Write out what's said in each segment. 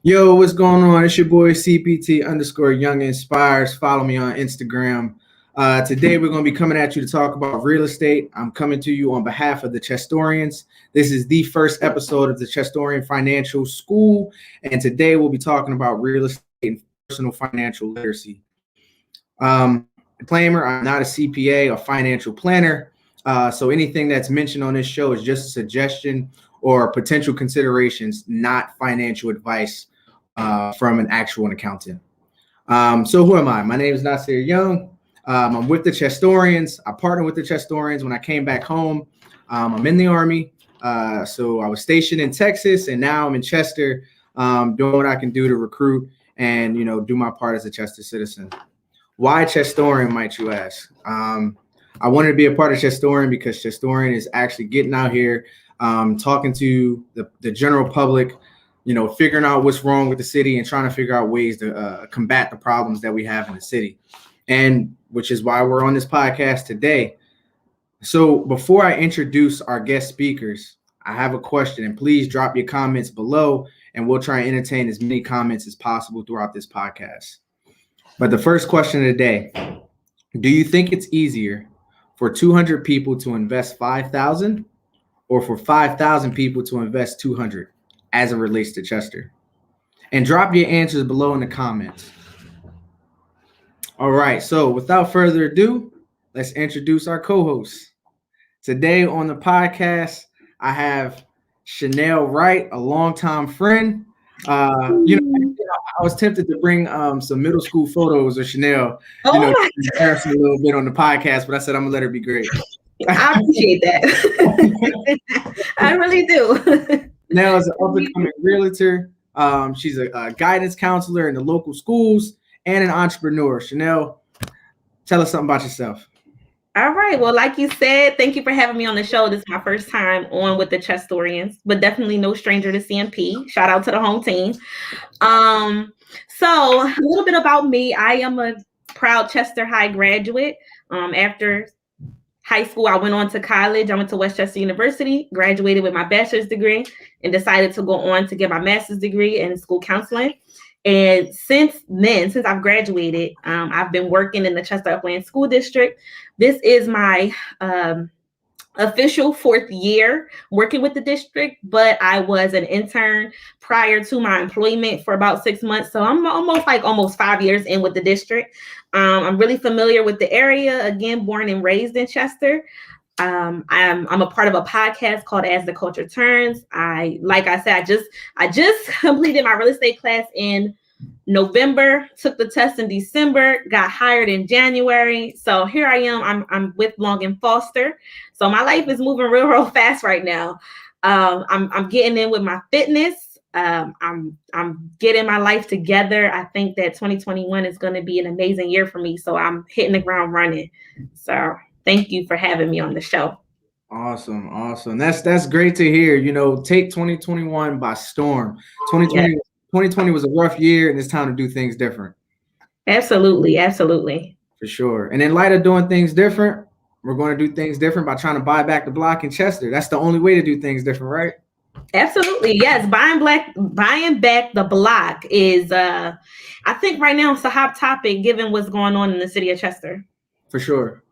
Yo, what's going on? It's your boy CPT underscore Young Inspires. Follow me on Instagram. Today we're going to be coming at you to talk about real estate. I'm coming to you on behalf of the Chestorians. This is the first episode of the Chestorian Financial School, and today we'll be talking about real estate and personal financial literacy. Disclaimer, I'm not a CPA or financial planner, so anything that's mentioned on this show is just a suggestion or potential considerations, not financial advice from an actual accountant. So who am I? My name is Nasir Young. I'm with the Chestorians. I partnered with the Chestorians when I came back home. I'm in the Army. So I was stationed in Texas, and now I'm in Chester, doing what I can do to recruit and, do my part as a Chester citizen. Why Chestorian, might you ask? I wanted to be a part of Chestorian because Chestorian is actually getting out here, talking to the general public, figuring out what's wrong with the city and trying to figure out ways to combat the problems that we have in the city. And which is why we're on this podcast today. So before I introduce our guest speakers, I have a question, and please drop your comments below and we'll try and entertain as many comments as possible throughout this podcast. But the first question of the day, do you think it's easier for 200 people to invest 5,000 or for 5,000 people to invest 200 as it relates to Chester? And drop your answers below in the comments. All right, so without further ado, let's introduce our co-hosts. Today on the podcast, I have Chanel Wright, a longtime friend. I was tempted to bring some middle school photos of Chanel, embarrass her a little bit on the podcast, but I said I'm gonna let her be great. I appreciate that. I really do. Chanel is an up-and-coming realtor. She's a guidance counselor in the local schools and an entrepreneur. Chanel, tell us something about yourself. All right. Well, like you said, thank you for having me on the show. This is my first time on with the Chestorians, but definitely no stranger to CMP. Shout out to the home team. So a little bit about me. I am a proud Chester High graduate. After high school, I went on to college. I went to West Chester University, graduated with my bachelor's degree, and decided to go on to get my master's degree in school counseling. And since I've graduated, I've been working in the Chester Upland School District. This is my official 4th year working with the district, but I was an intern prior to my employment for about 6 months. So I'm almost 5 years in with the district. I'm really familiar with the area, again, born and raised in Chester. I'm a part of a podcast called As the Culture Turns. I just completed my real estate class in November, took the test in December, got hired in January. So here I am. I'm with Long and Foster. So my life is moving real fast right now. I'm getting in with my fitness. I'm getting my life together. I think that 2021 is going to be an amazing year for me. So I'm hitting the ground running. So thank you for having me on the show. Awesome. That's great to hear. Take 2021 by storm. 2020 was a rough year, and it's time to do things different. Absolutely. For sure. And in light of doing things different, we're going to do things different by trying to buy back the block in Chester. That's the only way to do things different, right? Absolutely. Yes. Buying back the block is, I think right now it's a hot topic given what's going on in the city of Chester. For sure.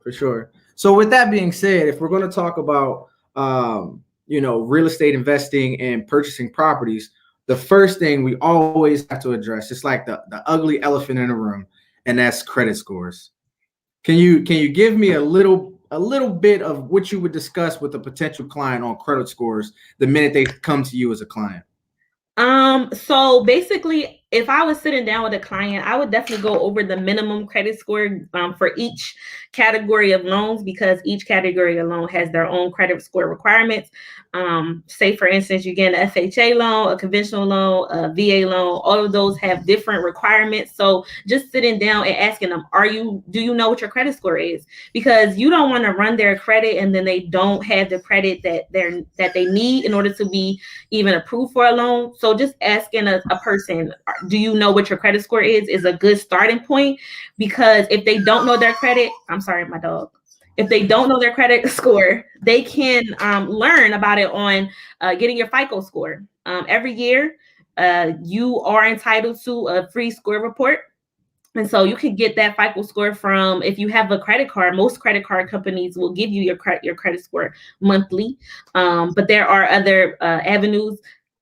So with that being said, if we're going to talk about, real estate investing and purchasing properties, the first thing we always have to address, it's like the ugly elephant in the room, and that's credit scores. Can you give me a little bit of what you would discuss with a potential client on credit scores the minute they come to you as a client? So basically, if I was sitting down with a client, I would definitely go over the minimum credit score for each category of loans, because each category of loan has their own credit score requirements. Say, for instance, you get an FHA loan, a conventional loan, a VA loan, all of those have different requirements. So just sitting down and asking them, do you know what your credit score is? Because you don't want to run their credit and then they don't have the credit that they need in order to be even approved for a loan. So just asking a person, do you know what your credit score is a good starting point, because if they don't know their credit, I'm sorry, my dog. If they don't know their credit score, they can learn about it on getting your FICO score. Every year, you are entitled to a free score report. And so you can get that FICO score from, if you have a credit card, most credit card companies will give you your credit score monthly. But there are other avenues.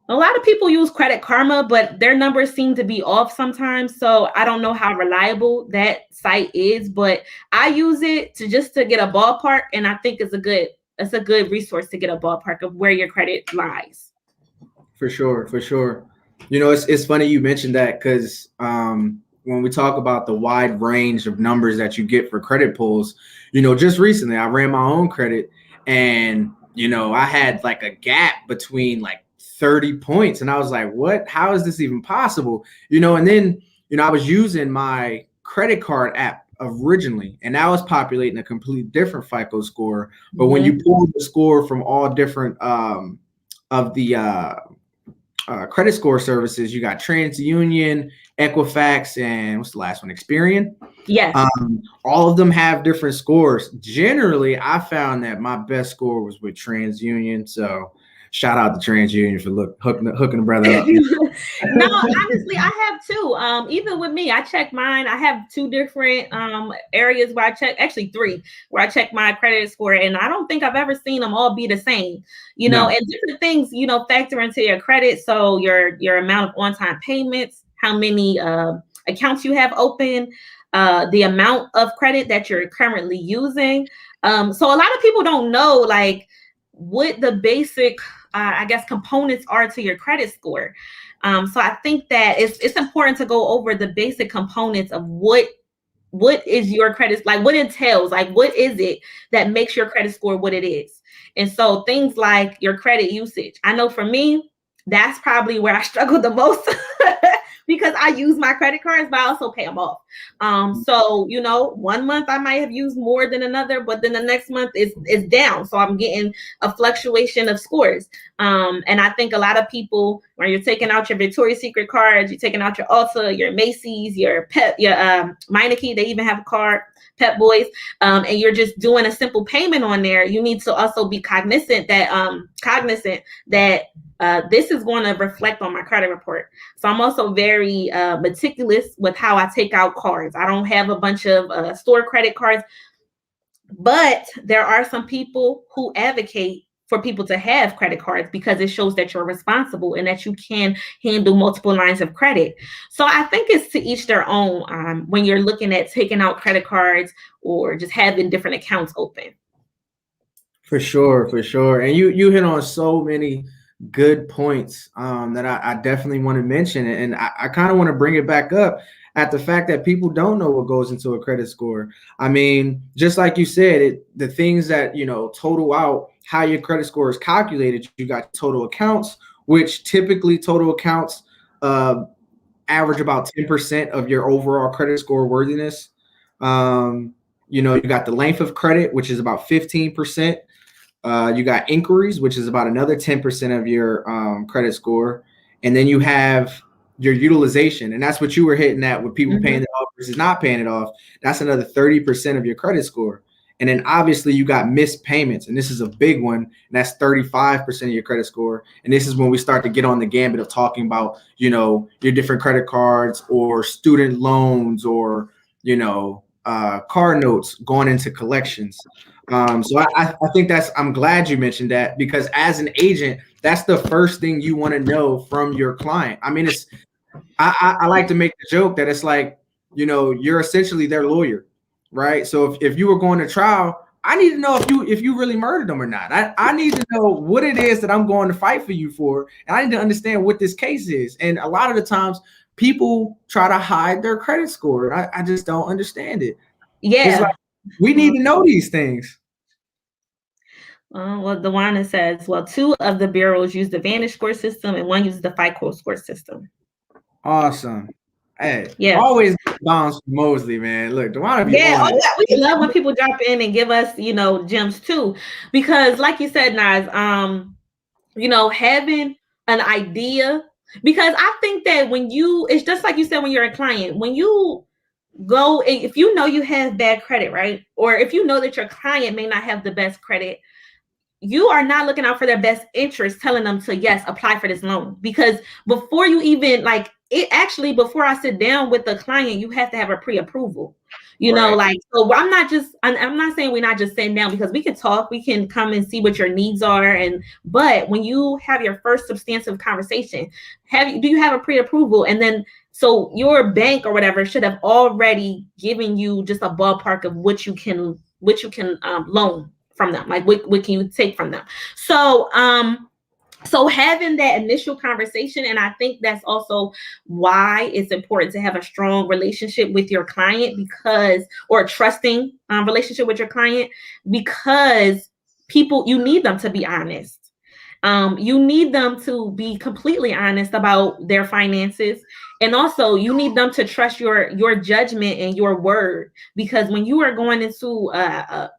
A lot of people use Credit Karma, but their numbers seem to be off sometimes. So I don't know how reliable that site is, but I use it to get a ballpark. And I think it's a good resource to get a ballpark of where your credit lies. For sure, for sure. It's funny you mentioned that because when we talk about the wide range of numbers that you get for credit pulls, just recently I ran my own credit and, I had like a gap between like 30 points. And I was like, what? How is this even possible? And then, I was using my credit card app originally, and that was populating a completely different FICO score. But when you pull the score from all different of the credit score services, you got TransUnion, Equifax, and what's the last one? Experian. Yes. All of them have different scores. Generally, I found that my best score was with TransUnion. So shout out to TransUnion for hooking the brother up. No, honestly, I have two. Even with me, I check mine. I have two different areas where I check, actually three, where I check my credit score, and I don't think I've ever seen them all be the same. And different things, factor into your credit. So your amount of on-time payments, how many accounts you have open, the amount of credit that you're currently using. So a lot of people don't know like what the basic components are to your credit score. So I think that it's important to go over the basic components of what is your credit, like what it entails, like what is it that makes your credit score what it is. And so things like your credit usage. I know for me, that's probably where I struggle the most because I use my credit cards, but I also pay them off. So, 1 month I might have used more than another, but then the next month is down. So I'm getting a fluctuation of scores. And I think a lot of people, when you're taking out your Victoria's Secret cards, you're taking out your Ulta, your Macy's, your Pep, your Meineke, they even have a card, Pep Boys, and you're just doing a simple payment on there. You need to also be cognizant that this is going to reflect on my credit report. So I'm also very meticulous with how I take out cards. I don't have a bunch of store credit cards, but there are some people who advocate for people to have credit cards because it shows that you're responsible and that you can handle multiple lines of credit. So I think it's to each their own when you're looking at taking out credit cards or just having different accounts open. For sure, for sure. And you hit on so many good points that I definitely want to mention. And I kind of want to bring it back up at the fact that people don't know what goes into a credit score. I mean, just like you said, the things that, total out how your credit score is calculated, you got total accounts, which typically total accounts average about 10% of your overall credit score worthiness. You got the length of credit, which is about 15%. You got inquiries, which is about another 10% of your credit score. And then you have your utilization. And that's what you were hitting at with people paying it off versus not paying it off. That's another 30% of your credit score. And then obviously you got missed payments. And this is a big one. And that's 35% of your credit score. And this is when we start to get on the gambit of talking about, your different credit cards or student loans or, car notes going into collections. So I think I'm glad you mentioned that because as an agent, that's the first thing you want to know from your client. I mean, I like to make the joke that it's like, you're essentially their lawyer, right? So if you were going to trial, I need to know if you really murdered them or not. I need to know what it is that I'm going to fight for you for. And I need to understand what this case is. And a lot of the times people try to hide their credit score. I just don't understand it. Yeah. It's like, we need to know these things. Well, Dewana says, 2 of the bureaus use the Vantage score system and 1 uses the FICO score system. Awesome. Hey, always bounce Mosley, man. Look, Dewana we love when people drop in and give us, gems too. Because like you said, Naz, having an idea, because I think that it's just like you said, when you're a client, when you go, if you know you have bad credit, right? Or if you know that your client may not have the best credit, you are not looking out for their best interest, telling them to, yes, apply for this loan. Because before you even like it, actually, before I sit down with the client, you have to have a pre-approval. You know, like, so I'm not saying we're not just sitting down, because we can talk, we can come and see what your needs are. But when you have your first substantive conversation, do you have a pre-approval? And then, so your bank or whatever should have already given you just a ballpark of what you can loan from them. Like what can you take from them? So having that initial conversation, and I think that's also why it's important to have a strong relationship with your client, or a trusting relationship with your client, because you need them to be honest. You need them to be completely honest about their finances. And also you need them to trust your judgment and your word, because when you are going into a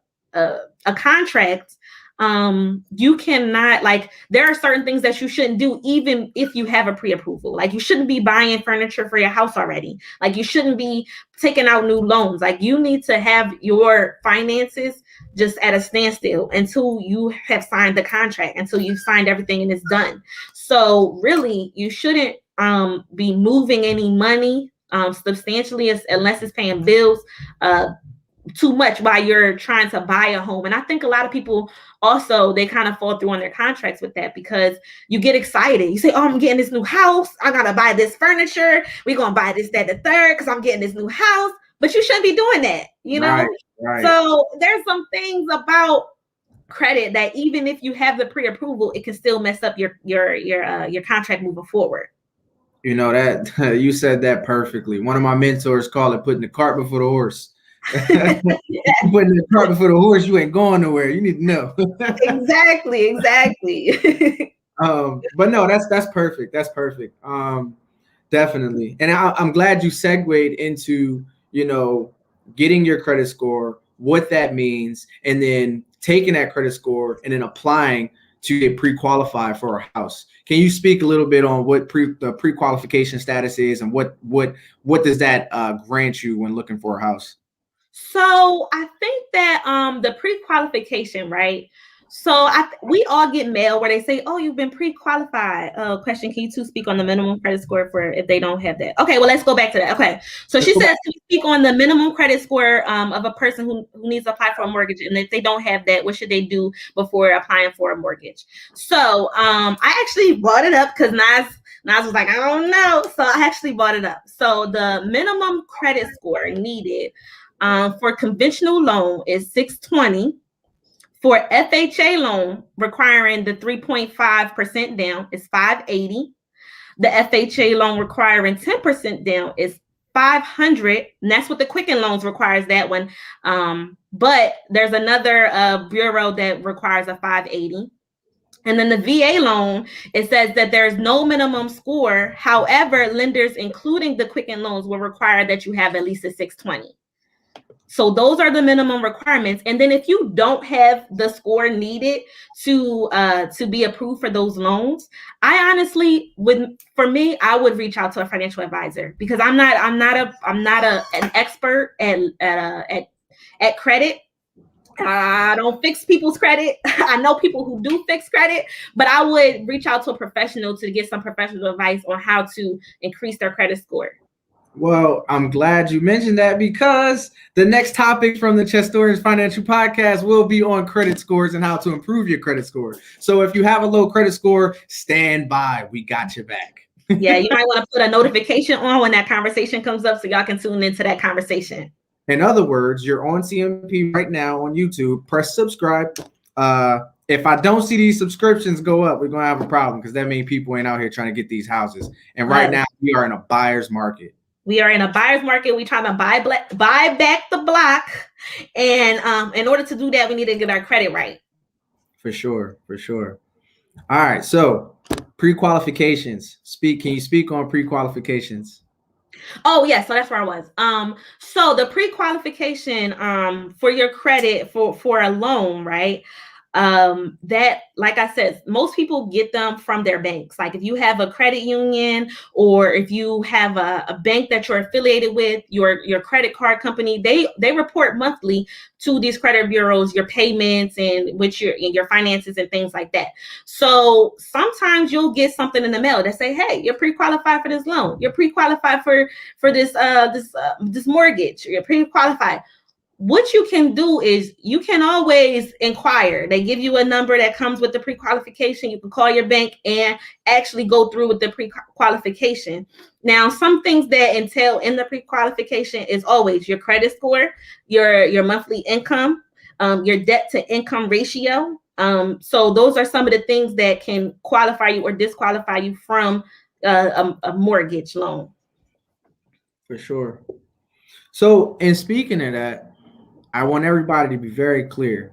contract, you cannot, like, there are certain things that you shouldn't do even if you have a pre-approval. Like, you shouldn't be buying furniture for your house already. Like, you shouldn't be taking out new loans. Like, you need to have your finances just at a standstill until you have signed the contract, until you've signed everything and it's done. So really, you shouldn't be moving any money substantially, unless it's paying bills too much while you're trying to buy a home. And I think a lot of people also, they kind of fall through on their contracts with that, because you get excited. You say, oh, I'm getting this new house, I gotta buy this furniture, we're gonna buy this, that, the third, because I'm getting this new house. But you shouldn't be doing that, you know? Right. So there's some things about credit that even if you have the pre-approval, it can still mess up your contract moving forward. You know, that you said that perfectly. One of my mentors called it putting the cart before the horse. Putting the cart before the horse, you ain't going nowhere. You need to know. Exactly. But no, that's perfect. That's perfect. Definitely. And I'm glad you segued into, you know, getting your credit score, what that means, and then taking that credit score and then applying to get pre-qualified for a house. Can you speak a little bit on what the pre-qualification status is, and what does that grant you when looking for a house? So I think that the pre-qualification, right? So we all get mail where they say, oh, you've been pre-qualified. Question, can you two speak on the minimum credit score for if they don't have that? Okay, well, let's go back to that. Okay, so she says, can you speak on the minimum credit score of a person who needs to apply for a mortgage? And if they don't have that, what should they do before applying for a mortgage? So I actually brought it up because Nas was like, I don't know. So I actually brought it up. So the minimum credit score needed for conventional loan is 620. For FHA loan requiring the 3.5% down is 580. The FHA loan requiring 10% down is 500. And that's what the Quicken loans requires, that one. But there's another bureau that requires a 580. And then the VA loan, it says that there's no minimum score. However, lenders, including the Quicken loans, will require that you have at least a 620. So those are the minimum requirements. And then if you don't have the score needed to be approved for those loans, I honestly for me, I would reach out to a financial advisor, because I'm not an expert at credit. I don't fix people's credit. I know people who do fix credit, but I would reach out to a professional to get some professional advice on how to increase their credit score. Well, I'm glad you mentioned that, because the next topic from the Chestorians Financial Podcast will be on credit scores and how to improve your credit score. So if you have a low credit score, stand by. We got your back. Yeah, you might want to put a notification on when that conversation comes up so y'all can tune into that conversation. In other words, you're on CMP right now on YouTube. Press subscribe. If I don't see these subscriptions go up, we're going to have a problem, because that means people ain't out here trying to get these houses. And right now, we are in a buyer's market. We are in a buyer's market. We're trying to buy back the block. And in order to do that, we need to get our credit right. For sure. All right. So pre-qualifications. Can you speak on pre-qualifications? Oh, yeah. So that's where I was. So the pre-qualification for your credit for a loan, right? that, like I said, most people get them from their banks. Like if you have a credit union, or if you have a bank that you're affiliated with, your credit card company, they report monthly to these credit bureaus your payments and which your finances and things like that. So sometimes you'll get something in the mail that say, hey, you're pre-qualified for this loan, you're pre-qualified for this mortgage, you're pre-qualified. What you can do is you can always inquire. They give you a number that comes with the pre-qualification. You can call your bank and actually go through with the pre-qualification. Now, some things that entail in the pre-qualification is always your credit score, your monthly income, your debt to income ratio. So those are some of the things that can qualify you or disqualify you from a mortgage loan. For sure. So, in speaking of that, I want everybody to be very clear.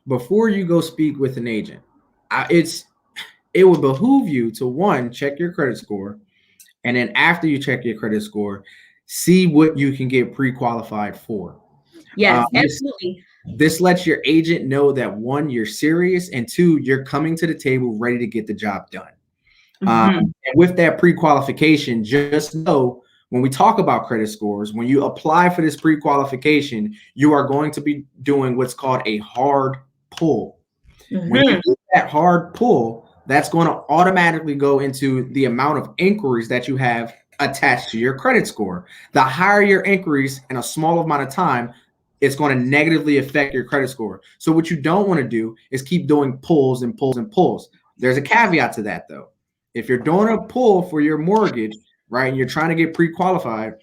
Before you go speak with an agent, it would behoove you to, one, check your credit score, and then after you check your credit score, see what you can get pre-qualified for. Yes, absolutely. This lets your agent know that, one, you're serious, and two, you're coming to the table ready to get the job done. And with that pre-qualification, just know, when we talk about credit scores, when you apply for this pre-qualification, you are going to be doing what's called a hard pull. When you do that hard pull, that's going to automatically go into the amount of inquiries that you have attached to your credit score. The higher your inquiries in a small amount of time, it's going to negatively affect your credit score. So what you don't want to do is keep doing pulls and pulls and pulls. There's a caveat to that, though. If you're doing a pull for your mortgage, right, and you're trying to get pre-qualified,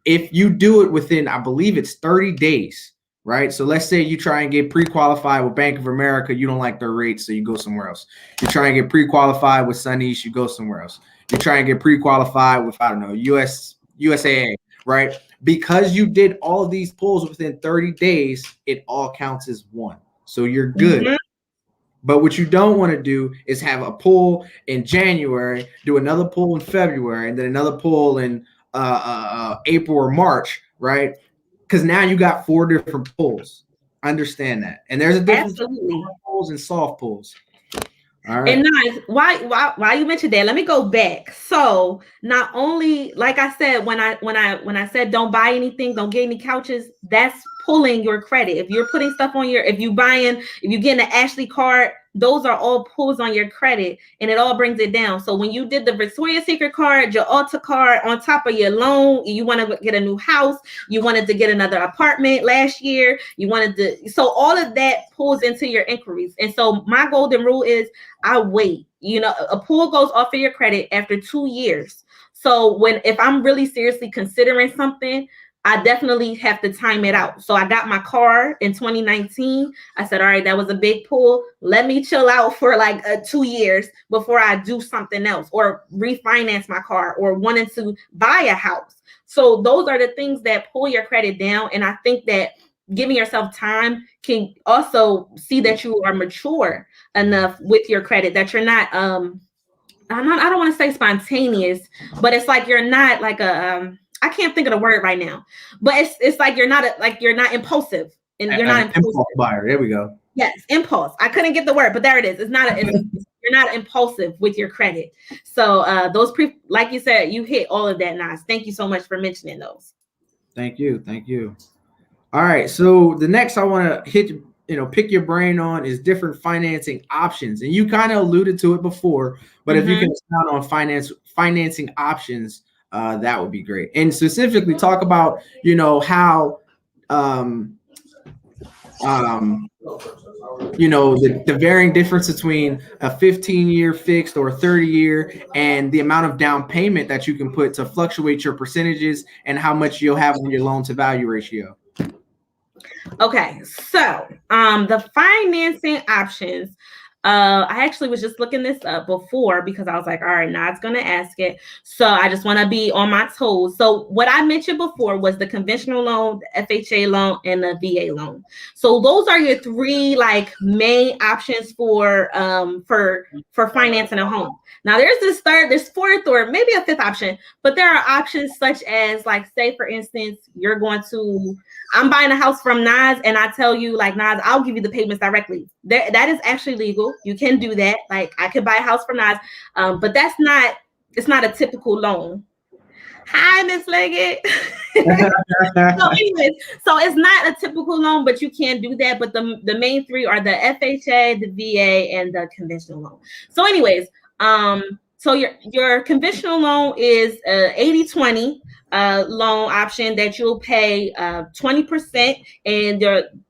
if you do it within, I believe it's 30 days, right? So let's say you try and get pre-qualified with Bank of America, you don't like their rates, so you go somewhere else. You try and get pre-qualified with SunEast, you go somewhere else. You try and get pre-qualified with, I don't know, USAA, right? Because you did all of these pulls within 30 days, it all counts as one. So you're good. But what you don't want to do is have a pull in January, do another pull in February, and then another pull in April or March, right? Because now you got 4 different pulls. Understand that. And there's a difference between hard pulls and soft pulls. All right. And nice. Why you mentioned that? Let me go back. So not only, like I said, when I said don't buy anything, don't get any couches, that's pulling your credit. If you're putting stuff on if you're getting an Ashley card, those are all pulls on your credit, and it all brings it down. So when you did the Victoria's Secret card, your Ulta card, on top of your loan, you want to get a new house, you wanted to get another apartment last year, so all of that pulls into your inquiries. And so my golden rule is I wait. A pull goes off of your credit after 2 years. So if I'm really seriously considering something, I definitely have to time it out. So I got my car in 2019. I said, all right, that was a big pull. Let me chill out for like 2 years before I do something else, or refinance my car, or wanting to buy a house. So those are the things that pull your credit down. And I think that giving yourself time can also see that you are mature enough with your credit, that you're not, I don't want to say spontaneous, but it's like you're not like I can't think of the word right now, but it's like you're not impulsive, and you're not impulsive buyer. There we go. Yes, impulse. I couldn't get the word, but there it is. You're not impulsive with your credit. So like you said, you hit all of that, Nas. Thank you so much for mentioning those. Thank you. All right. So the next I want to pick your brain on is different financing options, and you kind of alluded to it before, but if you can expound on financing options, that would be great. And specifically talk about, how, the varying difference between a 15-year fixed or a 30-year, and the amount of down payment that you can put to fluctuate your percentages and how much you'll have on your loan to value ratio. Okay, so the financing options. I actually was just looking this up before because I was like, all right, now it's gonna ask it. So I just want to be on my toes. So what I mentioned before was the conventional loan, the FHA loan, and the VA loan. So those are your 3 main options for financing a home. Now there's 4th or maybe a 5th option, but there are options such as, say for instance, you're going to I'm buying a house from Nas and I tell you, like, Nas, I'll give you the payments directly. That is actually legal. You can do that. Like, I could buy a house from Nas, but it's not a typical loan. Hi, Miss Leggett. So anyways, so it's not a typical loan, but you can do that. But the main three are the FHA, the VA, and the conventional loan. So anyways, so your conventional loan is 80-20 loan option that you'll pay 20%, and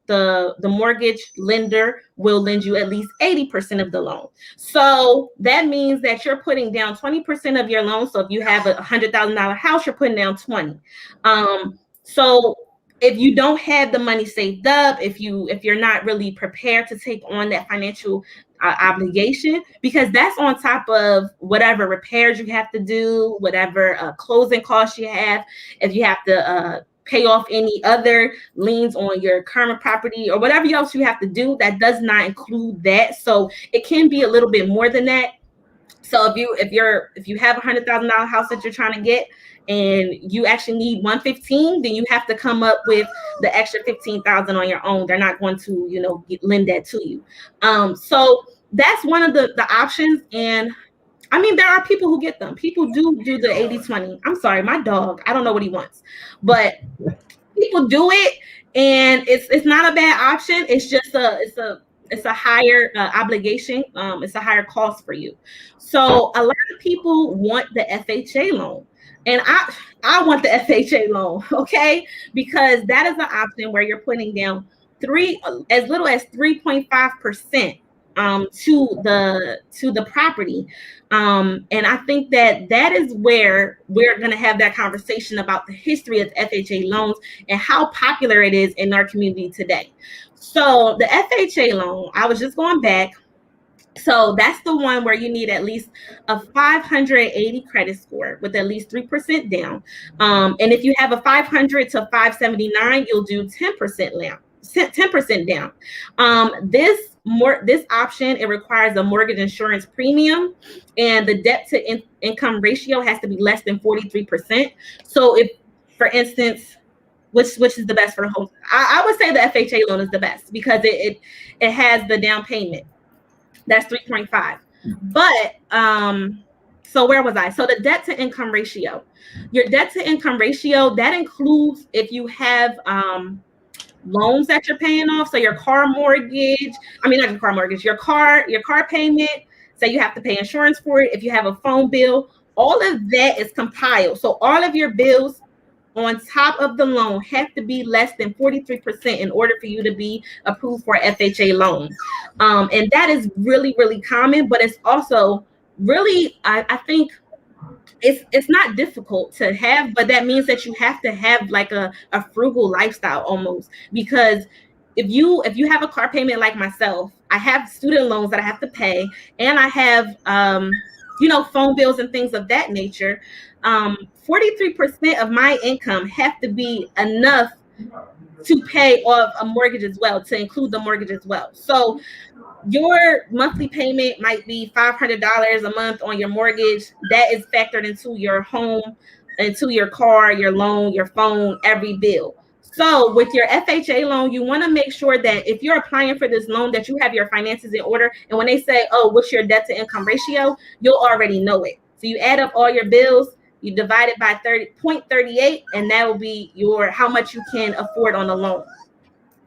the mortgage lender will lend you at least 80% of the loan. So that means that you're putting down 20% of your loan. So if you have a $100,000 house, you're putting down 20. So if you don't have the money saved up, if you're not really prepared to take on that financial obligation, because that's on top of whatever repairs you have to do, whatever closing costs you have, if you have to pay off any other liens on your current property or whatever else you have to do, that does not include that. So it can be a little bit more than that. So if you have a $100,000 house that you're trying to get and you actually need 115, then you have to come up with the extra 15,000 on your own. They're not going to, lend that to you. So that's one of the options. And I mean, there are people who get them. People do the 80-20. I'm sorry, my dog, I don't know what he wants, but people do it, and it's not a bad option. It's just it's a higher obligation. It's a higher cost for you. So a lot of people want the FHA loan, and I want the FHA loan, okay? Because that is an option where you're putting down as little as 3.5% to the property. And I think that is where we're going to have that conversation about the history of FHA loans and how popular it is in our community today. So the FHA loan, I was just going back. So that's the one where you need at least a 580 credit score with at least 3% down. And if you have a 500 to 579, you'll do 10% down. 10% down. This option, it requires a mortgage insurance premium, and the debt to income ratio has to be less than 43%. So if, for instance, which is the best for the home, I would say the FHA loan is the best because it has the down payment. That's 3.5. But so where was I? So the debt to income ratio, your debt to income ratio, that includes if you have loans that you're paying off. So your car mortgage, not your car mortgage, your car payment, say you have to pay insurance for it. If you have a phone bill, all of that is compiled. So all of your bills on top of the loan have to be less than 43% in order for you to be approved for FHA loan. And that is really, really common, but it's also really, I think, it's not difficult to have, but that means that you have to have like a frugal lifestyle almost, because if you have a car payment like myself, I have student loans that I have to pay, and I have phone bills and things of that nature. 43% of my income have to be enough to pay off a mortgage as well, to include the mortgage as well. So your monthly payment might be $500 a month on your mortgage. That is factored into your home, into your car, your loan, your phone, every bill. So with your FHA loan, you want to make sure that if you're applying for this loan, that you have your finances in order. And when they say, oh, what's your debt to income ratio, you'll already know it. So you add up all your bills, you divide it by 30.38, and that will be how much you can afford on the loan.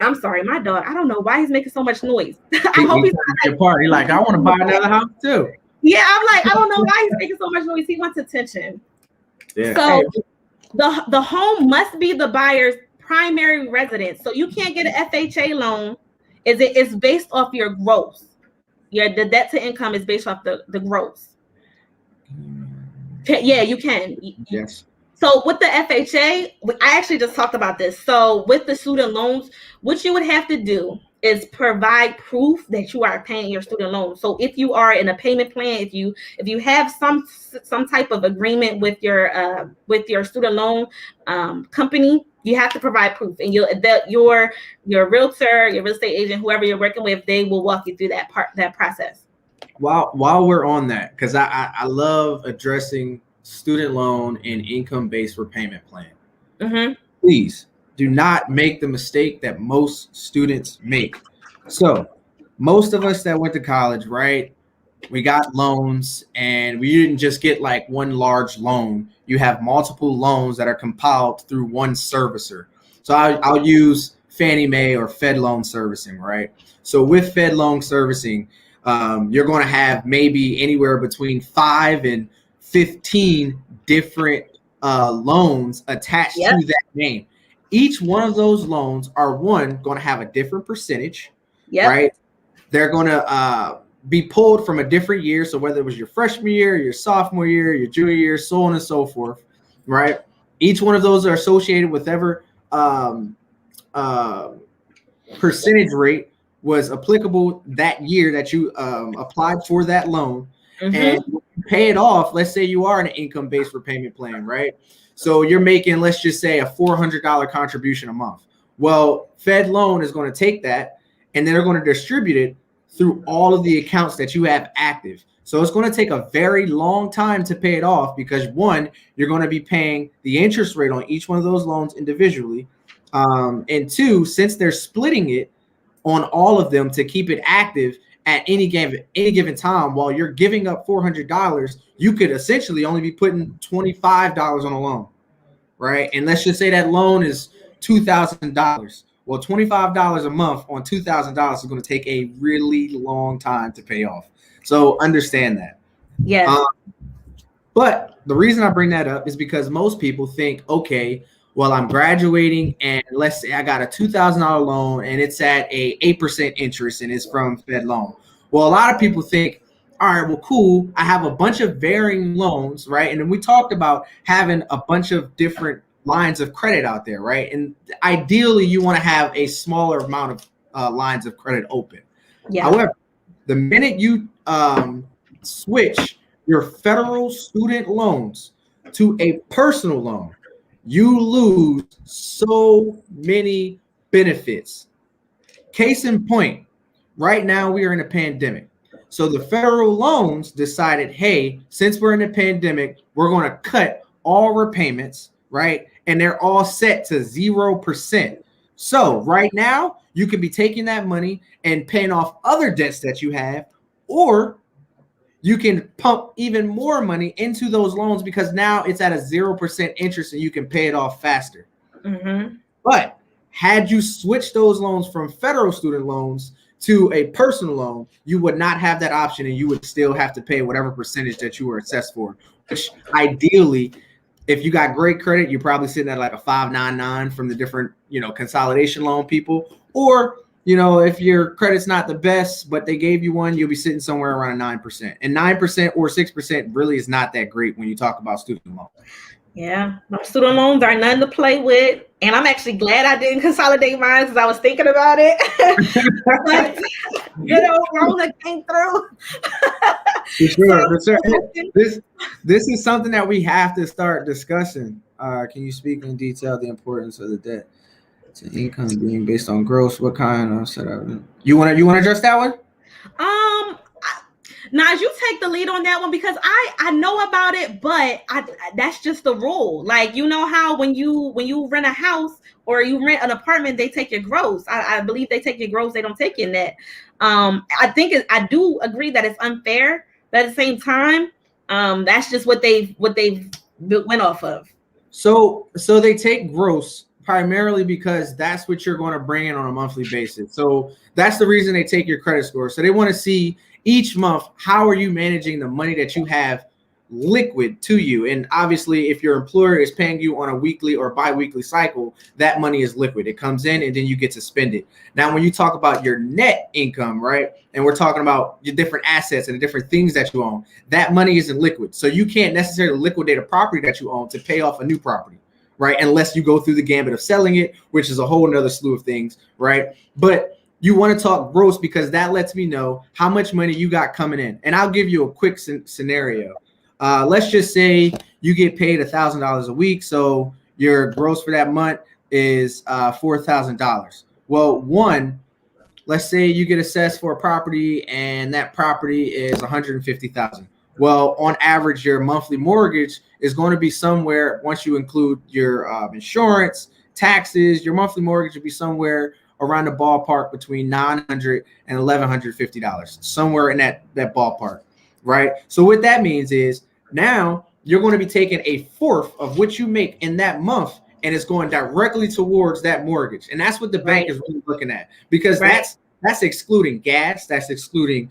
I'm sorry, my dog, I don't know why he's making so much noise. I hope he's not your party. Like, I want to buy another house too. Yeah, I'm like, I don't know why he's making so much noise. He wants attention. Yeah. So the home must be the buyer's primary residence. So you can't get an FHA loan. It's based off your gross. The debt to income is based off the gross. Yeah, you can. Yes. So with the FHA, I actually just talked about this. So with the student loans, what you would have to do is provide proof that you are paying your student loan. So if you are in a payment plan, if you have some type of agreement with your student loan company, you have to provide proof, and your realtor, your real estate agent, whoever you're working with, they will walk you through that process. While we're on that, because I love addressing student loan and income-based repayment plan. Mm-hmm. Please do not make the mistake that most students make. So, most of us that went to college, right? We got loans, and we didn't just get like one large loan. You have multiple loans that are compiled through one servicer. So I'll use Fannie Mae or Fed loan servicing, right? So with Fed loan servicing, you're going to have maybe anywhere between 5 and 15 different loans attached Yep. to that name. Each one of those loans are going to have a different percentage, Yep. right? They're going to be pulled from a different year. So whether it was your freshman year, your sophomore year, your junior year, so on and so forth, right? Each one of those are associated with whatever percentage rate was applicable that year that you applied for that loan. Mm-hmm. And you pay it off. Let's say you are in an income-based repayment plan, right? So you're making, let's just say, a $400 contribution a month. Well, Fed loan is going to take that, and they're going to distribute it through all of the accounts that you have active. So it's going to take a very long time to pay it off because, one, you're going to be paying the interest rate on each one of those loans individually. And two, since they're splitting it on all of them to keep it active at any given time, while you're giving up $400, you could essentially only be putting $25 on a loan, right? And let's just say that loan is $2,000. Well, $25 a month on $2,000 is going to take a really long time to pay off. So understand that. Yes. But the reason I bring that up is because most people think, okay, well, I'm graduating and let's say I got a $2,000 loan and it's at a 8% interest and it's from Fed loan. Well, a lot of people think, all right, well, cool. I have a bunch of varying loans, right? And then we talked about having a bunch of different lines of credit out there, right? And ideally, you want to have a smaller amount of lines of credit open. Yeah. However, the minute you switch your federal student loans to a personal loan, you lose so many benefits. Case in point, right now we are in a pandemic. So the federal loans decided, hey, since we're in a pandemic, we're going to cut all repayments, right? And they're all set to 0%. So right now, you could be taking that money and paying off other debts that you have, or you can pump even more money into those loans because now it's at a 0% interest and you can pay it off faster. Mm-hmm. But had you switched those loans from federal student loans to a personal loan, you would not have that option and you would still have to pay whatever percentage that you were assessed for, which ideally, if you got great credit, you're probably sitting at like a 599 from the different, consolidation loan people. Or, if your credit's not the best, but they gave you one, you'll be sitting somewhere around a 9%. And 9% or 6% really is not that great when you talk about student loans. Yeah, my student loans are nothing to play with. And I'm actually glad I didn't consolidate mine because I was thinking about it. But good old Rona came through. For sure. This is something that we have to start discussing. Can you speak in detail the importance of the debt to income being based on gross? What kind of setup? You want to address that one? Naj, you take the lead on that one because I know about it, but that's just the rule. Like, how when you rent a house or you rent an apartment, they take your gross. I believe they take your gross. They don't take your net. I do agree that it's unfair, but at the same time, that's just what they've went off of. So they take gross primarily because that's what you're going to bring in on a monthly basis. So that's the reason they take your credit score. So they want to see each month, how are you managing the money that you have liquid to you? And obviously, if your employer is paying you on a weekly or bi-weekly cycle, that money is liquid. It comes in and then you get to spend it. Now, when you talk about your net income, right, and we're talking about your different assets and the different things that you own, that money isn't liquid. So you can't necessarily liquidate a property that you own to pay off a new property, right? Unless you go through the gambit of selling it, which is a whole nother slew of things, right? But you want to talk gross because that lets me know how much money you got coming in. And I'll give you a quick scenario. Let's just say you get paid $1,000 a week. So your gross for that month is $4,000. Well, let's say you get assessed for a property and that property is $150,000. Well, on average, your monthly mortgage is going to be somewhere, once you include your insurance taxes, your monthly mortgage would be somewhere around the ballpark between $900 and $1,150, somewhere in that ballpark, right? So what that means is now you're going to be taking a fourth of what you make in that month, and it's going directly towards that mortgage. And that's what the bank is really looking at, because that's excluding gas, that's excluding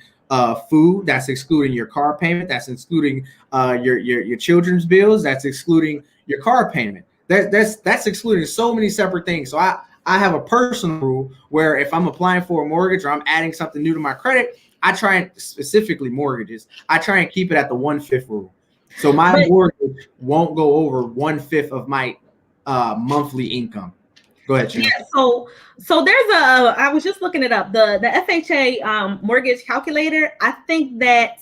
food, that's excluding your car payment, that's excluding your children's bills, that's excluding your car payment. That's excluding so many separate things. So I have a personal rule where if I'm applying for a mortgage or I'm adding something new to my credit, I try and, specifically mortgages, I try and keep it at the 1/5 rule. So my mortgage won't go over 1/5 of my monthly income. Go ahead, Sharon. Yeah, so there's I was just looking it up, the FHA mortgage calculator. I think that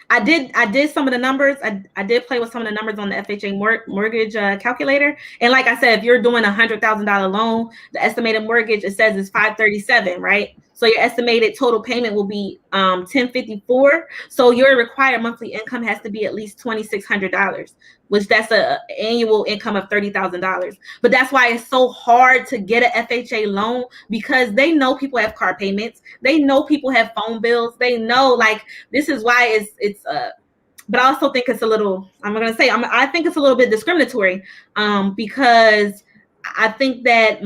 I did some of the numbers. I did play with some of the numbers on the FHA mortgage calculator. And like I said, if you're doing $100,000 loan, the estimated mortgage, it says is 537, right? So your estimated total payment will be $1,054. So your required monthly income has to be at least $2,600, which that's an annual income of $30,000. But that's why it's so hard to get an FHA loan, because they know people have car payments, they know people have phone bills, they know, like, this is why it's but I also think it's a little, I think it's a little bit discriminatory, because I think that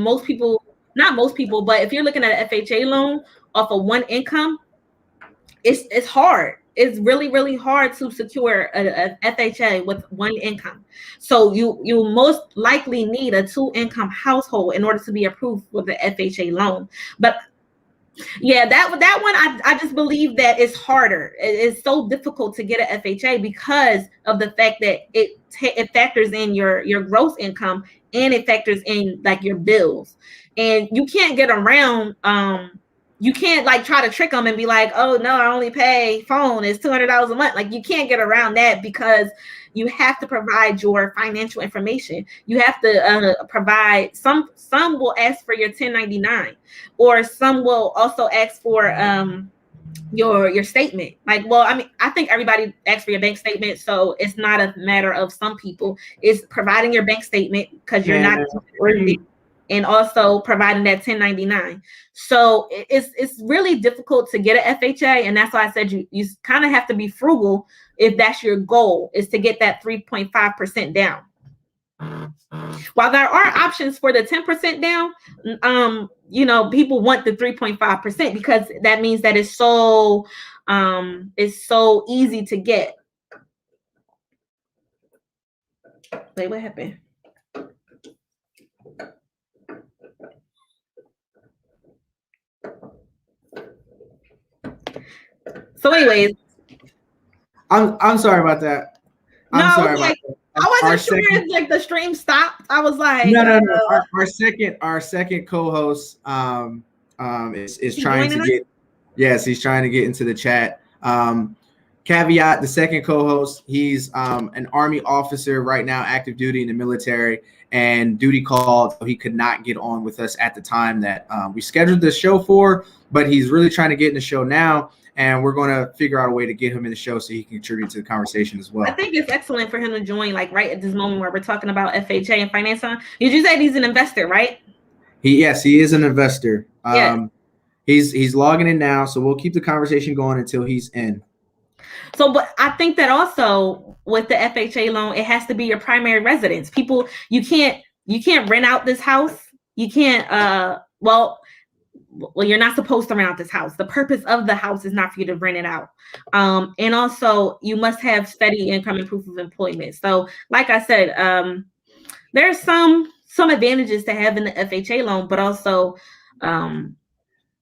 not most people, but if you're looking at an FHA loan off of one income, it's hard. It's really, really hard to secure a FHA with one income. So you most likely need a 2-income household in order to be approved for the FHA loan. But yeah, that one, I just believe that it's harder. It's so difficult to get an FHA because of the fact that it factors in your gross income, and it factors in like your bills, and you can't get around. You can't like try to trick them and be like, oh no, I only pay phone, it's $200 a month. Like, you can't get around that, because you have to provide your financial information. You have to provide some will ask for your 1099, or some will also ask for your statement. Like, well, I mean, I think everybody asks for your bank statement, so it's not a matter of some people. It's providing your bank statement because you're not, and also providing that 1099. So it's really difficult to get an FHA, and that's why I said you kind of have to be frugal if that's your goal, is to get that 3.5% down. While there are options for the 10% down, people want the 3.5% because that means that it's so easy to get. Wait, what happened? So anyways, I'm sorry about that. I'm sorry about that. I wasn't sure if like the stream stopped. I was like, no. Our second co-host is trying to get, yes, he's trying to get into the chat. Caveat: the second co-host, he's an Army officer right now, active duty in the military, and duty called, so he could not get on with us at the time that we scheduled the show for, but he's really trying to get in the show now. And we're going to figure out a way to get him in the show so he can contribute to the conversation as well. I think it's excellent for him to join, like right at this moment where we're talking about FHA and finance. Did you say he's an investor, right? Yes, he is an investor. Yeah. He's logging in now, so we'll keep the conversation going until he's in. So, but I think that also with the FHA loan, it has to be your primary residence. People, you can't rent out this house. You can't. Well, you're not supposed to rent out this house. The purpose of the house is not for you to rent it out. And also, you must have steady income and proof of employment. So, like I said, there's some advantages to having the FHA loan, but also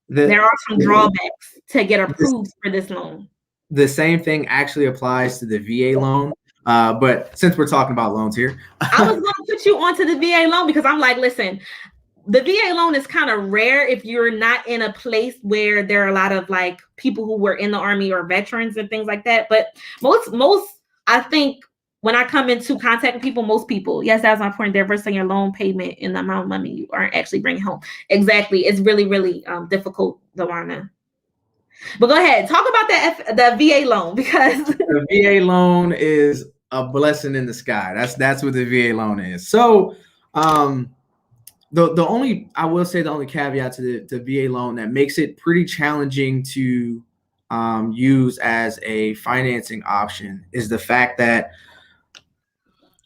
there are some drawbacks to get approved for this loan. The same thing actually applies to the VA loan. But since we're talking about loans here, I was going to put you onto the VA loan because I'm like, listen, the VA loan is kind of rare if you're not in a place where there are a lot of like people who were in the Army or veterans and things like that. But most, I think when I come into contact with people, most people, yes, that's my point. They're versing your loan payment and the amount of money you aren't actually bringing home. Exactly. It's really, really difficult, Dawana. But go ahead, talk about the VA loan, because the VA loan is a blessing in the sky. That's what the VA loan is. So, the only, I will say, the only caveat to the VA loan that makes it pretty challenging to use as a financing option is the fact that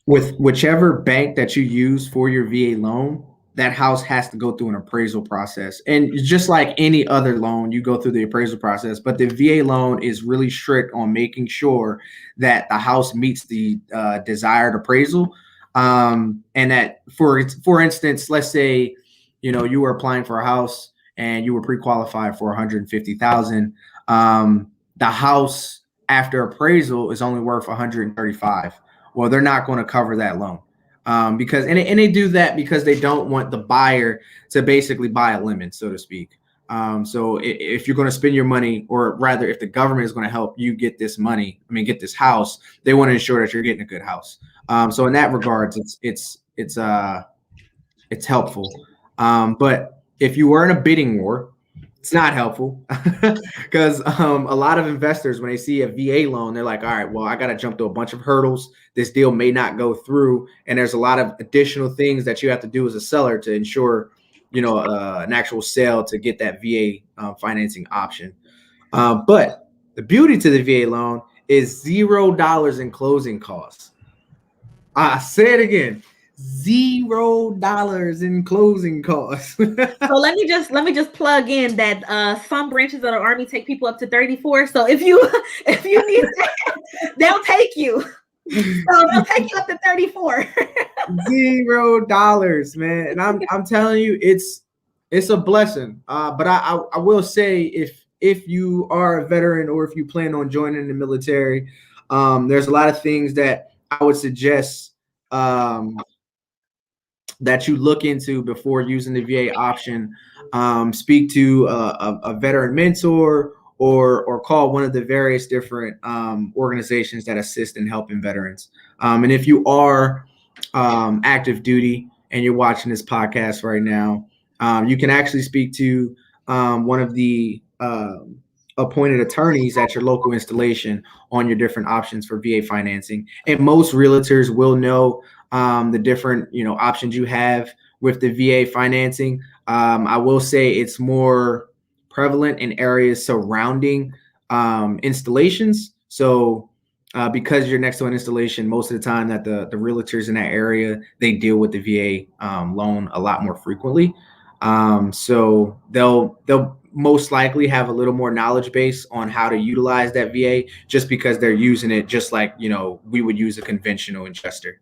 with whichever bank that you use for your VA loan, that house has to go through an appraisal process. And just like any other loan, you go through the appraisal process, but the VA loan is really strict on making sure that the house meets the desired appraisal. And that, for instance, let's say, you were applying for a house and you were pre-qualified for 150,000. The house after appraisal is only worth 135. Well, they're not going to cover that loan because they do that because they don't want the buyer to basically buy a lemon, so to speak. So if you're going to spend your money, or rather, if the government is going to help you get this money, get this house, they want to ensure that you're getting a good house. So in that regards, it's helpful. But if you were in a bidding war, it's not helpful because a lot of investors, when they see a VA loan, they're like, all right, well, I got to jump through a bunch of hurdles. This deal may not go through. And there's a lot of additional things that you have to do as a seller to ensure, an actual sale to get that VA financing option. But the beauty to the VA loan is $0 in closing costs. I say it again. $0 in closing costs. So let me just plug in that some branches of the Army take people up to 34. So if you need that, they'll take you. So they'll take you up to 34. $0, man. And I'm telling you, it's a blessing. But I will say, if you are a veteran or if you plan on joining the military, there's a lot of things that I would suggest that you look into before using the VA option. Speak to a veteran mentor or call one of the various different organizations that assist in helping veterans. And if you are active duty and you're watching this podcast right now, you can actually speak to one of the appointed attorneys at your local installation on your different options for VA financing. And most realtors will know the different options you have with the VA financing. I will say it's more prevalent in areas surrounding installations. So because you're next to an installation, most of the time that the realtors in that area, they deal with the VA loan a lot more frequently. So they'll most likely have a little more knowledge base on how to utilize that VA, just because they're using it just like we would use a conventional investor.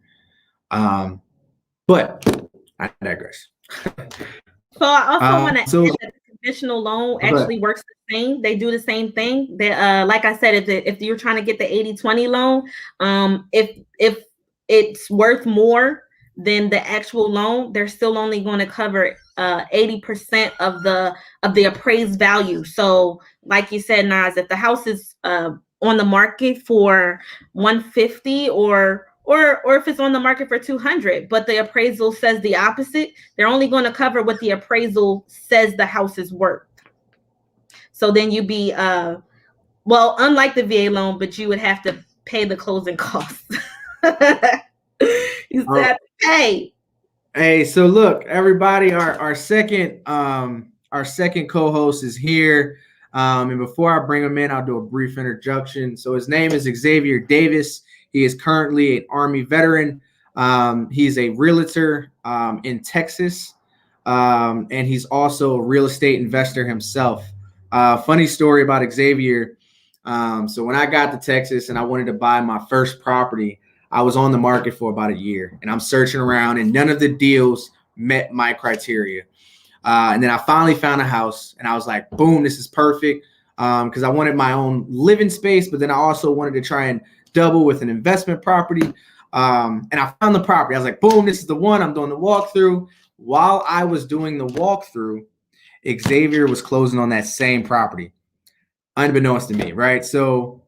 But I digress. So I also want to add that the conventional loan actually works the same. They do the same thing. Like I said, if you're trying to get the 80/20 loan, if it's worth more than the actual loan, they're still only going to cover 80% of the appraised value. So like you said, Nas, if the house is on the market for 150 or if it's on the market for 200, but the appraisal says the opposite, they're only going to cover what the appraisal says the house is worth. So then you'd be, unlike the VA loan, but you would have to pay the closing costs. You still have to pay. Hey, so look, everybody, our second co-host is here. And before I bring him in, I'll do a brief introduction. So his name is Xavier Davis. He is currently an Army veteran. He's a realtor in Texas, and he's also a real estate investor himself. Funny story about Xavier. So when I got to Texas and I wanted to buy my first property, I was on the market for about a year, and I'm searching around, and none of the deals met my criteria. And then I finally found a house, and I was like, boom, this is perfect, because I wanted my own living space, but then I also wanted to try and double with an investment property. And I found the property. I was like, boom, this is the one. I'm doing the walkthrough. While I was doing the walkthrough, Xavier was closing on that same property, unbeknownst to me, right? So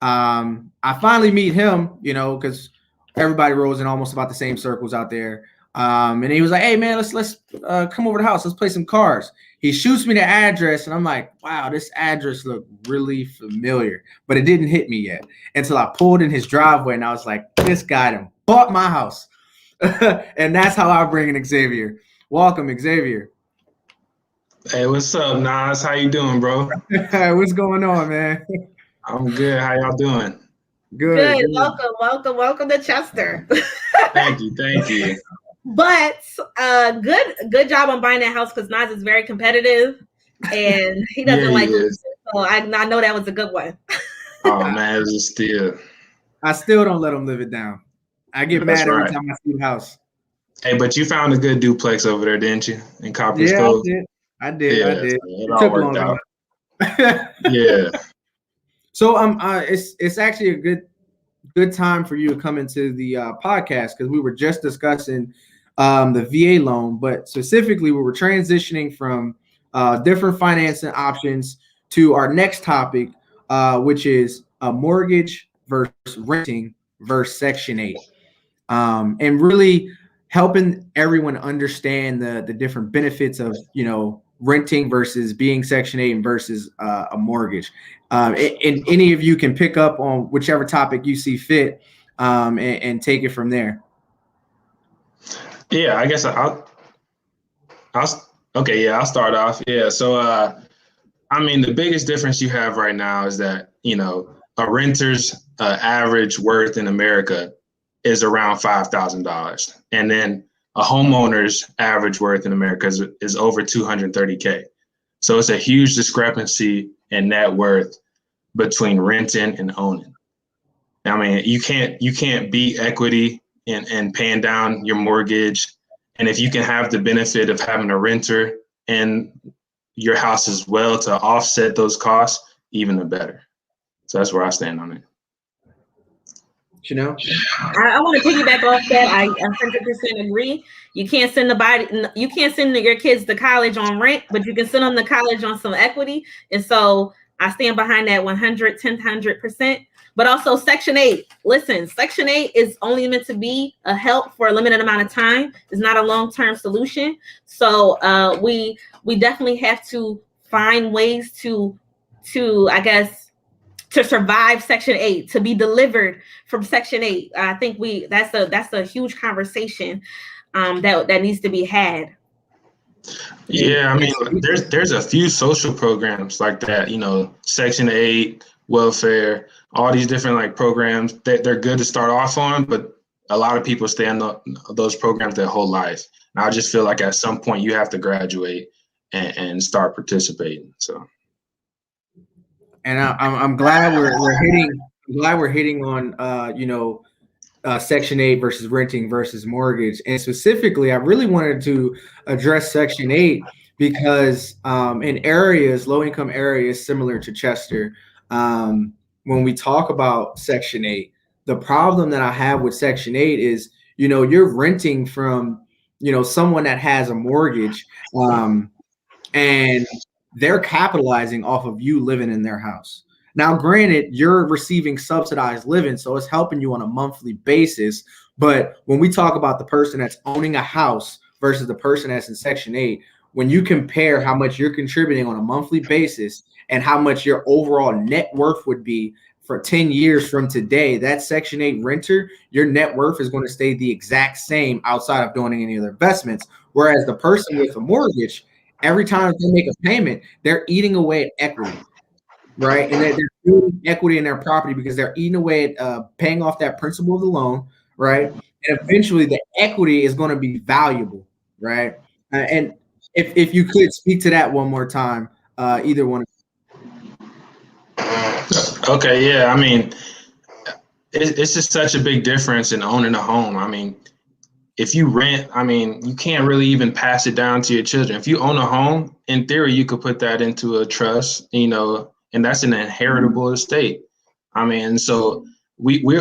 I finally meet him, because everybody rolls in almost about the same circles out there. And he was like, hey, man, let's come over to the house. Let's play some cards. He shoots me the address, and I'm like, wow, this address looked really familiar, but it didn't hit me yet until I pulled in his driveway, and I was like, this guy done bought my house. And that's how I bring in Xavier. Welcome, Xavier. Hey, what's up, Nas? How you doing, bro? What's going on, man? I'm good. How y'all doing? Good. Welcome to Chester. Thank you. But good job on buying that house because Nas is very competitive and he doesn't like losing. So I know that was a good one. Oh man, it was a steal. I still don't let him live it down. I get mad every time I see the house. Hey, but you found a good duplex over there, didn't you? In Copper's Cove? I did. So it all worked out. Yeah. So it's actually a good time for you to come into the podcast because we were just discussing the VA loan, but specifically we were transitioning from different financing options to our next topic, which is a mortgage versus renting versus Section 8, and really helping everyone understand the different benefits of renting versus being Section 8 versus a mortgage. And any of you can pick up on whichever topic you see fit and take it from there. Yeah, I guess I'll start off. Yeah, so I mean, the biggest difference you have right now is that a renter's average worth in America is around $5,000, and then a homeowner's average worth in America is over $230K. So it's a huge discrepancy in net worth between renting and owning. I mean, you can't beat equity and paying down your mortgage. And if you can have the benefit of having a renter in your house as well to offset those costs, even the better. So that's where I stand on it. I want to piggyback off that. I 100% agree. You can't send your kids to college on rent, but you can send them to college on some equity. And so I stand behind that 100%. But also Section 8. Listen, Section 8 is only meant to be a help for a limited amount of time. It's not a long-term solution. So we definitely have to find ways to survive Section 8, to be delivered from Section 8. I think that's a huge conversation that needs to be had. Yeah, I mean, there's a few social programs like that, Section 8, welfare, all these different programs that they're good to start off on, but a lot of people stay on those programs their whole life. And I just feel like at some point you have to graduate and start participating. So. And I'm glad we're hitting on Section 8 versus renting versus mortgage. And specifically, I really wanted to address Section 8 because in low-income areas similar to Chester, when we talk about Section 8, the problem that I have with Section 8 is, you're renting from, someone that has a mortgage, and they're capitalizing off of you living in their house. Now, granted, you're receiving subsidized living, so it's helping you on a monthly basis. But when we talk about the person that's owning a house versus the person that's in Section 8, when you compare how much you're contributing on a monthly basis and how much your overall net worth would be for 10 years from today, that Section 8 renter, your net worth is going to stay the exact same outside of doing any other investments. Whereas the person with a mortgage, every time they make a payment, they're eating away at equity, right? And they're doing equity in their property because they're eating away at paying off that principal of the loan, right? And eventually the equity is going to be valuable, right? And if you could speak to that one more time, either one. Okay, yeah. I mean, it's just such a big difference in owning a home. I mean, if you rent, I mean, you can't really even pass it down to your children. If you own a home, in theory, you could put that into a trust, and that's an inheritable estate. I mean, so we're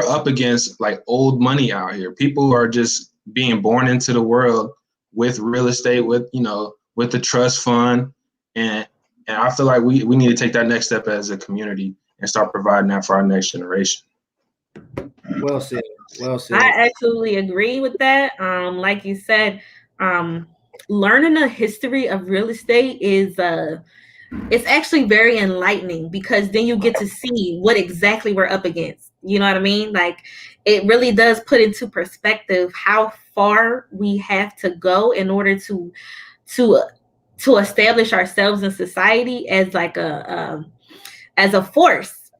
up against old money out here. People are just being born into the world with real estate, with the trust fund, and I feel like we need to take that next step as a community and start providing that for our next generation. Well said. I absolutely agree with that. Like you said, learning the history of real estate is it's actually very enlightening, because then you get to see what exactly we're up against. You know what I mean? Like, it really does put into perspective how far we have to go in order to establish ourselves in society as like as a force.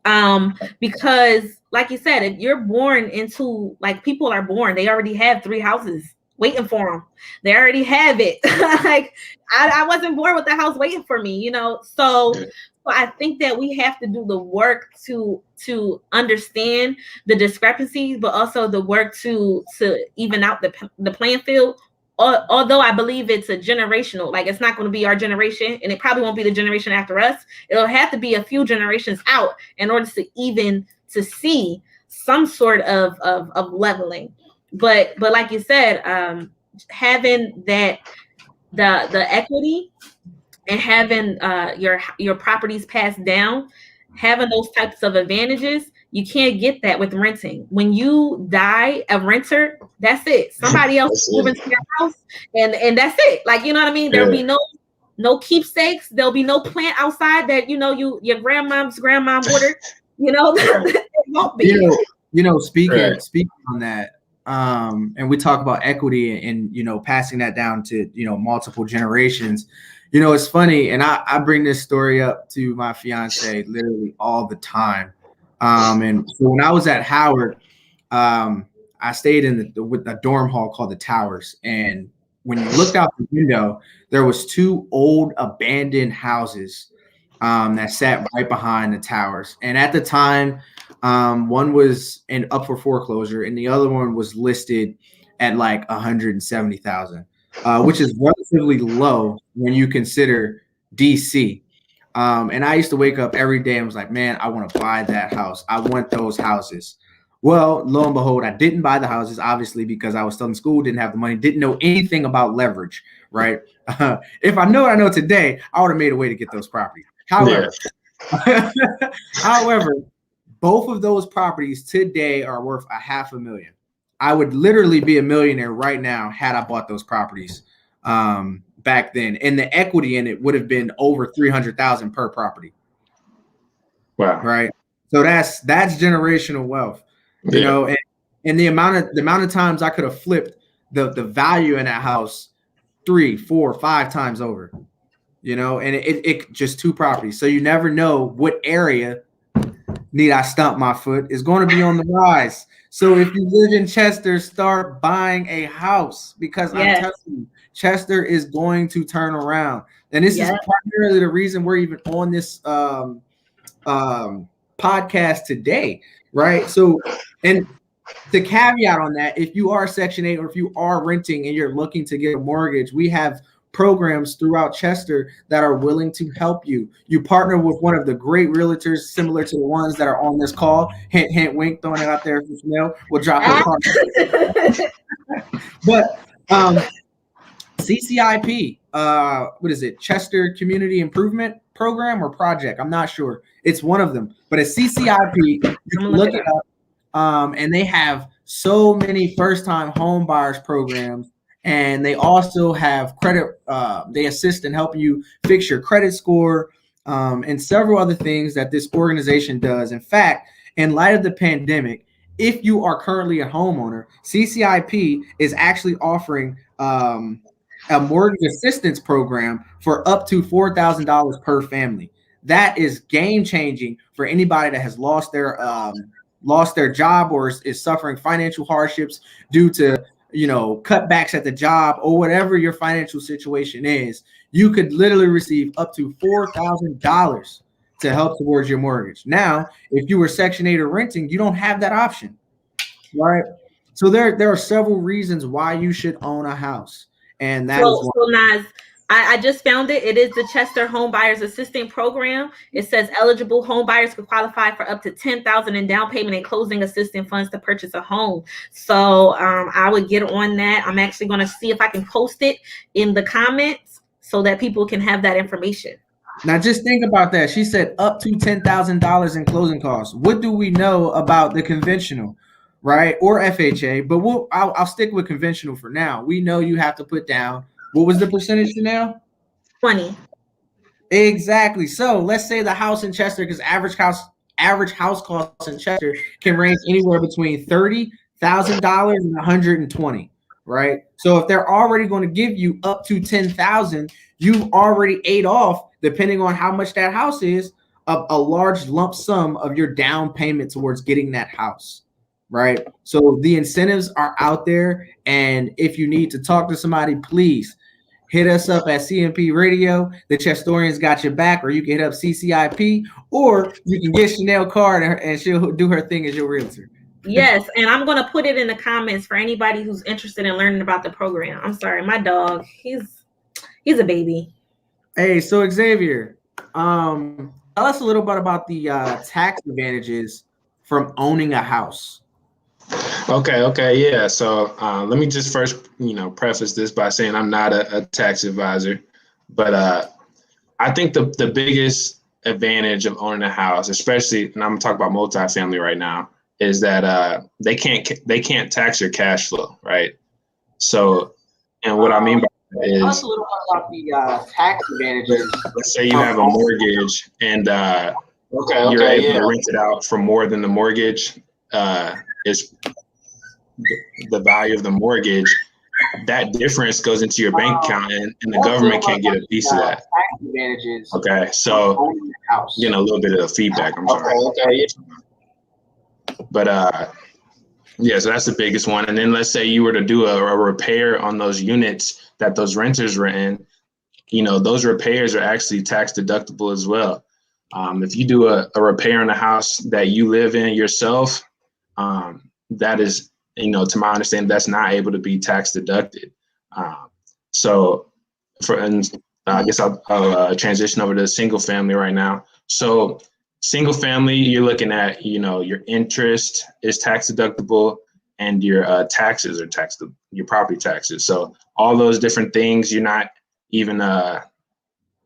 Because like you said, if you're born into, like, people are born, they already have 3 houses waiting for them. They already have it. Like, I wasn't born with the house waiting for me, you know? So I think that we have to do the work to understand the discrepancies, but also the work to even out the playing field. Although I believe it's a generational, like, it's not going to be our generation, and it probably won't be the generation after us. It'll have to be a few generations out in order to see some sort of leveling. But like you said, having that the equity and having your properties passed down, having those types of advantages, you can't get that with renting. When you die a renter, that's it. Somebody else move into your house, and that's it. Like, you know what I mean? There'll be no keepsakes. There'll be no plant outside that your grandmom's ordered. It won't be. Speaking on that, and we talk about equity and passing that down to multiple generations. It's funny, and I bring this story up to my fiance literally all the time. And so when I was at Howard, I stayed in with a dorm hall called the Towers. And when you looked out the window, there was 2 old abandoned houses that sat right behind the Towers. And at the time, one was up for foreclosure, and the other one was listed at like 170,000, which is relatively low when you consider DC. And I used to wake up every day and was like, man, I want to buy that house. I want those houses. Well, lo and behold, I didn't buy the houses, obviously, because I was still in school, didn't have the money, didn't know anything about leverage, right? If I know what I know today, I would have made a way to get those properties. However, both of those properties today are worth $500,000. I would literally be a millionaire right now had I bought those properties back then, and the equity in it would have been over 300,000 per property. Wow! Right. So that's generational wealth, and the amount of times I could have flipped the value in that house 3, 4, 5 times over. And it just 2 properties. So you never know what area, need I stump my foot, is going to be on the rise. So if you live in Chester, start buying a house, because I'm telling you, Chester is going to turn around. And this is primarily the reason we're even on this podcast today, right? So, and the caveat on that, if you are Section 8 or if you are renting and you're looking to get a mortgage, we have programs throughout Chester that are willing to help you. You partner with one of the great realtors similar to the ones that are on this call. Hint, hint, wink, throwing it out there for Chanel. We'll drop her card. But CCIP, what is it? Chester Community Improvement Program or Project? I'm not sure. It's one of them. But at CCIP, you can look it up. And they have so many first-time home buyers programs. And they also have credit. They assist in helping you fix your credit score and several other things that this organization does. In fact, in light of the pandemic, if you are currently a homeowner, CCIP is actually offering a mortgage assistance program for up to $4,000 per family. That is game changing for anybody that has lost their job or is suffering financial hardships due to cutbacks at the job or whatever your financial situation is. You could literally receive up to $4,000 to help towards your mortgage. Now, if you were Section 8 or renting, you don't have that option, right? So there are several reasons why you should own a house, and that is one. So Naz, I just found it. It is the Chester Home Buyers Assistance Program. It says eligible home buyers could qualify for up to $10,000 in down payment and closing assistance funds to purchase a home. So I would get on that. I'm actually going to see if I can post it in the comments so that people can have that information. Now, just think about that. She said up to $10,000 in closing costs. What do we know about the conventional, right? Or FHA? But I'll stick with conventional for now. We know you have to put down. What was the percentage now? 20. Exactly. So let's say the house in Chester, because average house costs in Chester can range anywhere between $30,000 and 120, right? So if they're already going to give you up to 10,000, you've already ate off, depending on how much that house is, a large lump sum of your down payment towards getting that house, right? So the incentives are out there, and if you need to talk to somebody, please hit us up at CMP Radio. The Chestorians got your back, or you can hit up CCIP, or you can get Chanel card and she'll do her thing as your realtor. Yes, and I'm gonna put it in the comments for anybody who's interested in learning about the program. I'm sorry, my dog, he's a baby. Hey, so Xavier, tell us a little bit about the tax advantages from owning a house. Okay, yeah. So let me just first, preface this by saying I'm not a tax advisor, but I think the biggest advantage of owning a house, especially, and I'm gonna talk about multifamily right now, is that they can't tax your cash flow, right? So, and what I mean by that Tell us is, a little bit about the tax advantages. let's say you have a mortgage and you're able to rent it out for more than the mortgage is the value of the mortgage. That difference goes into your bank account, and the government can't get a piece of that. Okay, so getting a little bit of feedback. I'm sorry. Okay. But yeah, so that's the biggest one. And then let's say you were to do a repair on those units that those renters were in. Those repairs are actually tax deductible as well. If you do a repair in a house that you live in yourself, that is, to my understanding, that's not able to be tax deducted. So I guess I'll transition over to single family right now. So single family, you're looking at, your interest is tax deductible and your taxes are your property taxes. So all those different things, you're not even,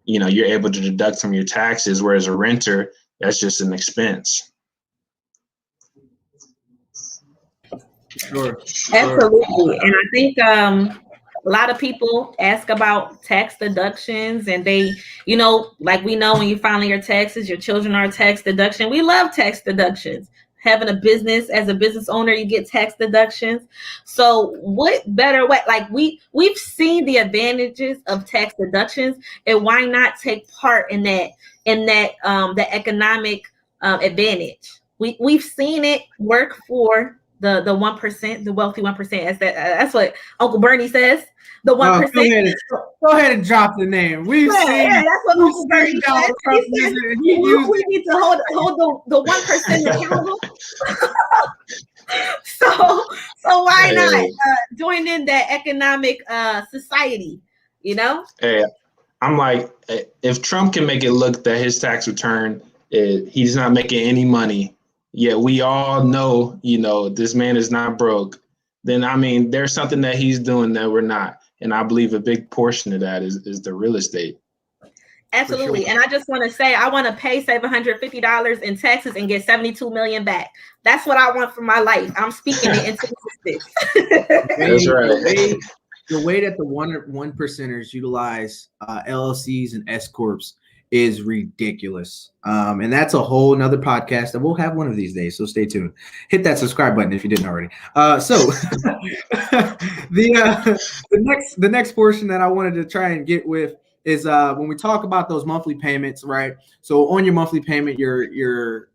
you're able to deduct from your taxes, whereas a renter, that's just an expense. Sure. Absolutely. And I think a lot of people ask about tax deductions, and they, like we know, when you file your taxes, your children are tax deduction. We love tax deductions. Having a business, as a business owner, you get tax deductions. So what better way? Like we've seen the advantages of tax deductions, and why not take part in that the economic advantage? We've seen it work for the 1%, the wealthy 1%. That's what Uncle Bernie says. The 1%. Go ahead and drop the name. That's what Uncle Bernie says. He says we need to hold the 1% accountable. so why not join in that economic society? Hey, I'm like, if Trump can make it look that his tax return, he's not making any money, yet we all know, this man is not broke, then I mean, there's something that he's doing that we're not. And I believe a big portion of that is the real estate. Absolutely. Sure. And I just want to say, I want to pay $750 in taxes and get 72 million back. That's what I want for my life. I'm speaking it into existence. That's right. The way that the one percenters utilize LLCs and S corps is ridiculous. And that's a whole nother podcast that we'll have one of these days. So stay tuned. Hit that subscribe button if you didn't already. So the next portion that I wanted to try and get with is when we talk about those monthly payments, right? So on your monthly payment, you're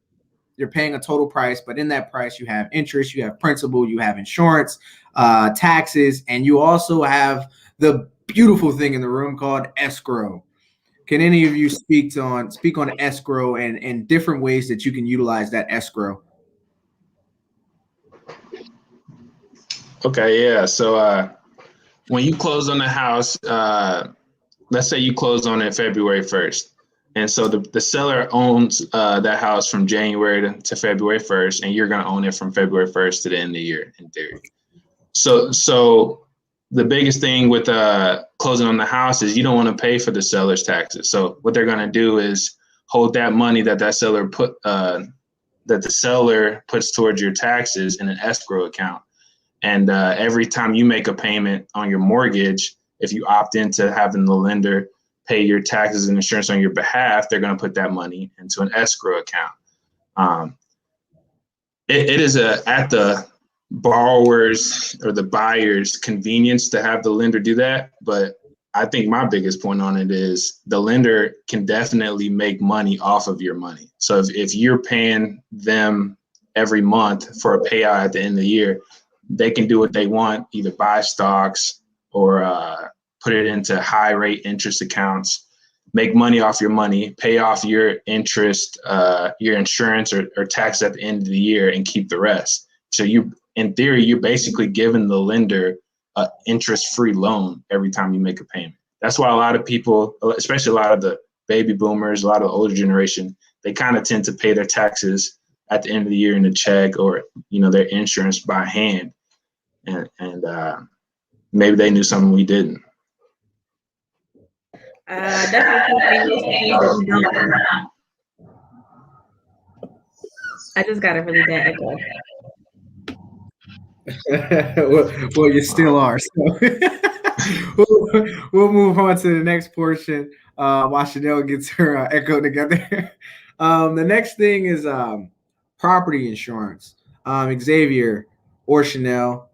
paying a total price, but in that price, you have interest, you have principal, you have insurance, taxes, and you also have the beautiful thing in the room called escrow. Can any of you speak on escrow and different ways that you can utilize that escrow? Okay, yeah. So when you close on the house, let's say you close on it February 1st. And so the seller owns that house from January to February 1st, and you're going to own it from February 1st to the end of the year, in theory. So the biggest thing with closing on the house is you don't want to pay for the seller's taxes. So what they're going to do is hold that money that seller puts towards your taxes in an escrow account. And every time you make a payment on your mortgage, if you opt into having the lender pay your taxes and insurance on your behalf, they're going to put that money into an escrow account. It is at the borrower's or the buyer's convenience to have the lender do that. But I think my biggest point on it is the lender can definitely make money off of your money. So if you're paying them every month for a payout at the end of the year, they can do what they want, either buy stocks or put it into high rate interest accounts, make money off your money, pay off your interest, your insurance or tax at the end of the year, and keep the rest. So in theory, you're basically giving the lender an interest-free loan every time you make a payment. That's why a lot of people, especially a lot of the baby boomers, a lot of the older generation, they kind of tend to pay their taxes at the end of the year in a check or, their insurance by hand. And maybe they knew something we didn't. Definitely. I just got a really bad echo. well, you still are. So we'll move on to the next portion while Chanel gets her echo together. The next thing is property insurance. Xavier or Chanel,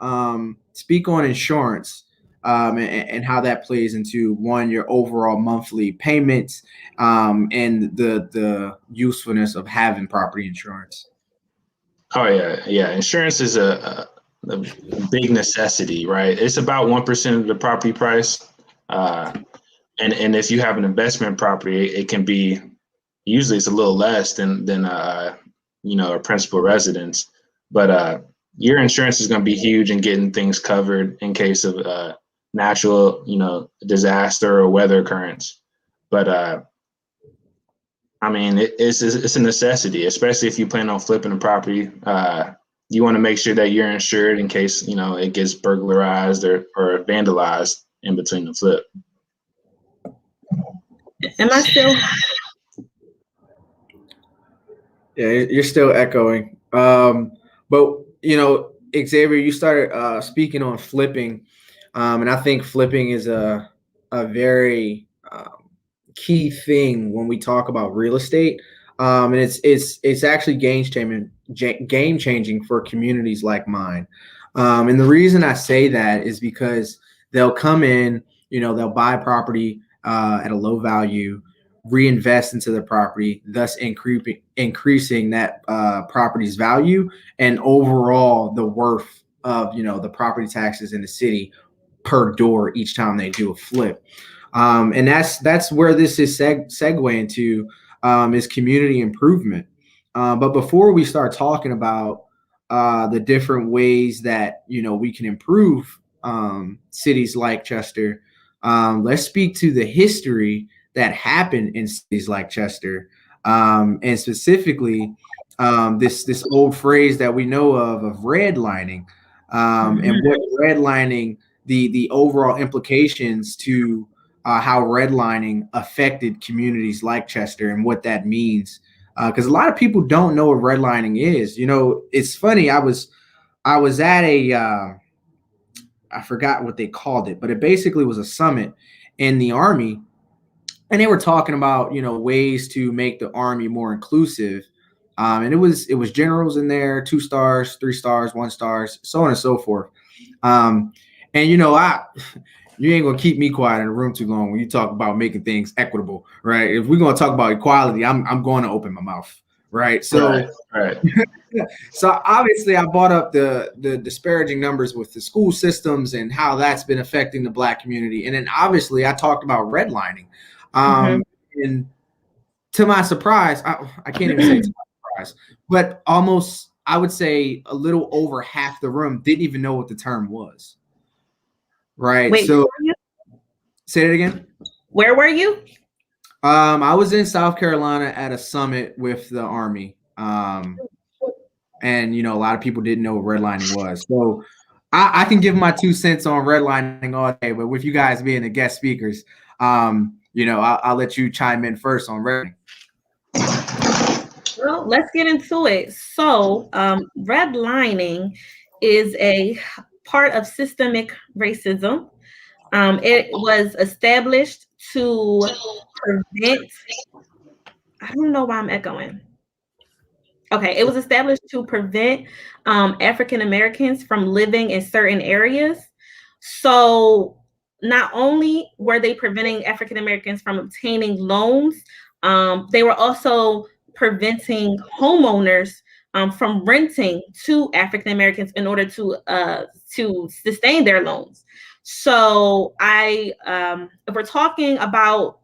speak on insurance and how that plays into your overall monthly payments and the usefulness of having property insurance. Oh yeah. Insurance is a big necessity, right? It's about 1% of the property price, and if you have an investment property, it can be usually it's a little less than a principal residence. But your insurance is going to be huge in getting things covered in case of natural, disaster or weather occurrence. But it's a necessity, especially if you plan on flipping a property. You want to make sure that you're insured in case, it gets burglarized or vandalized in between the flip. Am I still? Yeah, you're still echoing. But, Xavier, you started speaking on flipping. And I think flipping is a very key thing when we talk about real estate. And it's actually game changing for communities like mine. And the reason I say that is because they'll come in, they'll buy property at a low value, reinvest into the property, thus increasing that property's value and overall the worth of the property taxes in the city per door each time they do a flip. And that's where this is segue into is community improvement. But before we start talking about the different ways that we can improve cities like Chester, let's speak to the history that happened in cities like Chester, and specifically this old phrase that we know of redlining, and what redlining, the overall implications to how redlining affected communities like Chester and what that means. Because a lot of people don't know what redlining is. It's funny. I was at a I forgot what they called it, but it basically was a summit in the Army, and they were talking about ways to make the Army more inclusive. And it was generals in there, 2 stars, 3 stars, 1 stars, so on and so forth. And you ain't gonna keep me quiet in a room too long when you talk about making things equitable, right? If we're gonna talk about equality, I'm going to open my mouth, right? So, right. So obviously, I brought up the disparaging numbers with the school systems and how that's been affecting the Black community, and then obviously I talked about redlining. And to my surprise, I can't even say to my surprise, but almost I would say a little over half the room didn't even know what the term was. Right. Wait, so say it again. Where were you? I was in South Carolina at a summit with the Army. And a lot of people didn't know what redlining was. So I can give my 2 cents on redlining all day, but with you guys being the guest speakers, I'll let you chime in first on redlining. Well, let's get into it. So redlining is a part of systemic racism. It was established to prevent, I don't know why I'm echoing. Okay, it was established to prevent African Americans from living in certain areas. So not only were they preventing African Americans from obtaining loans, they were also preventing homeowners from renting to African Americans in order to sustain their loans. So if we're talking about,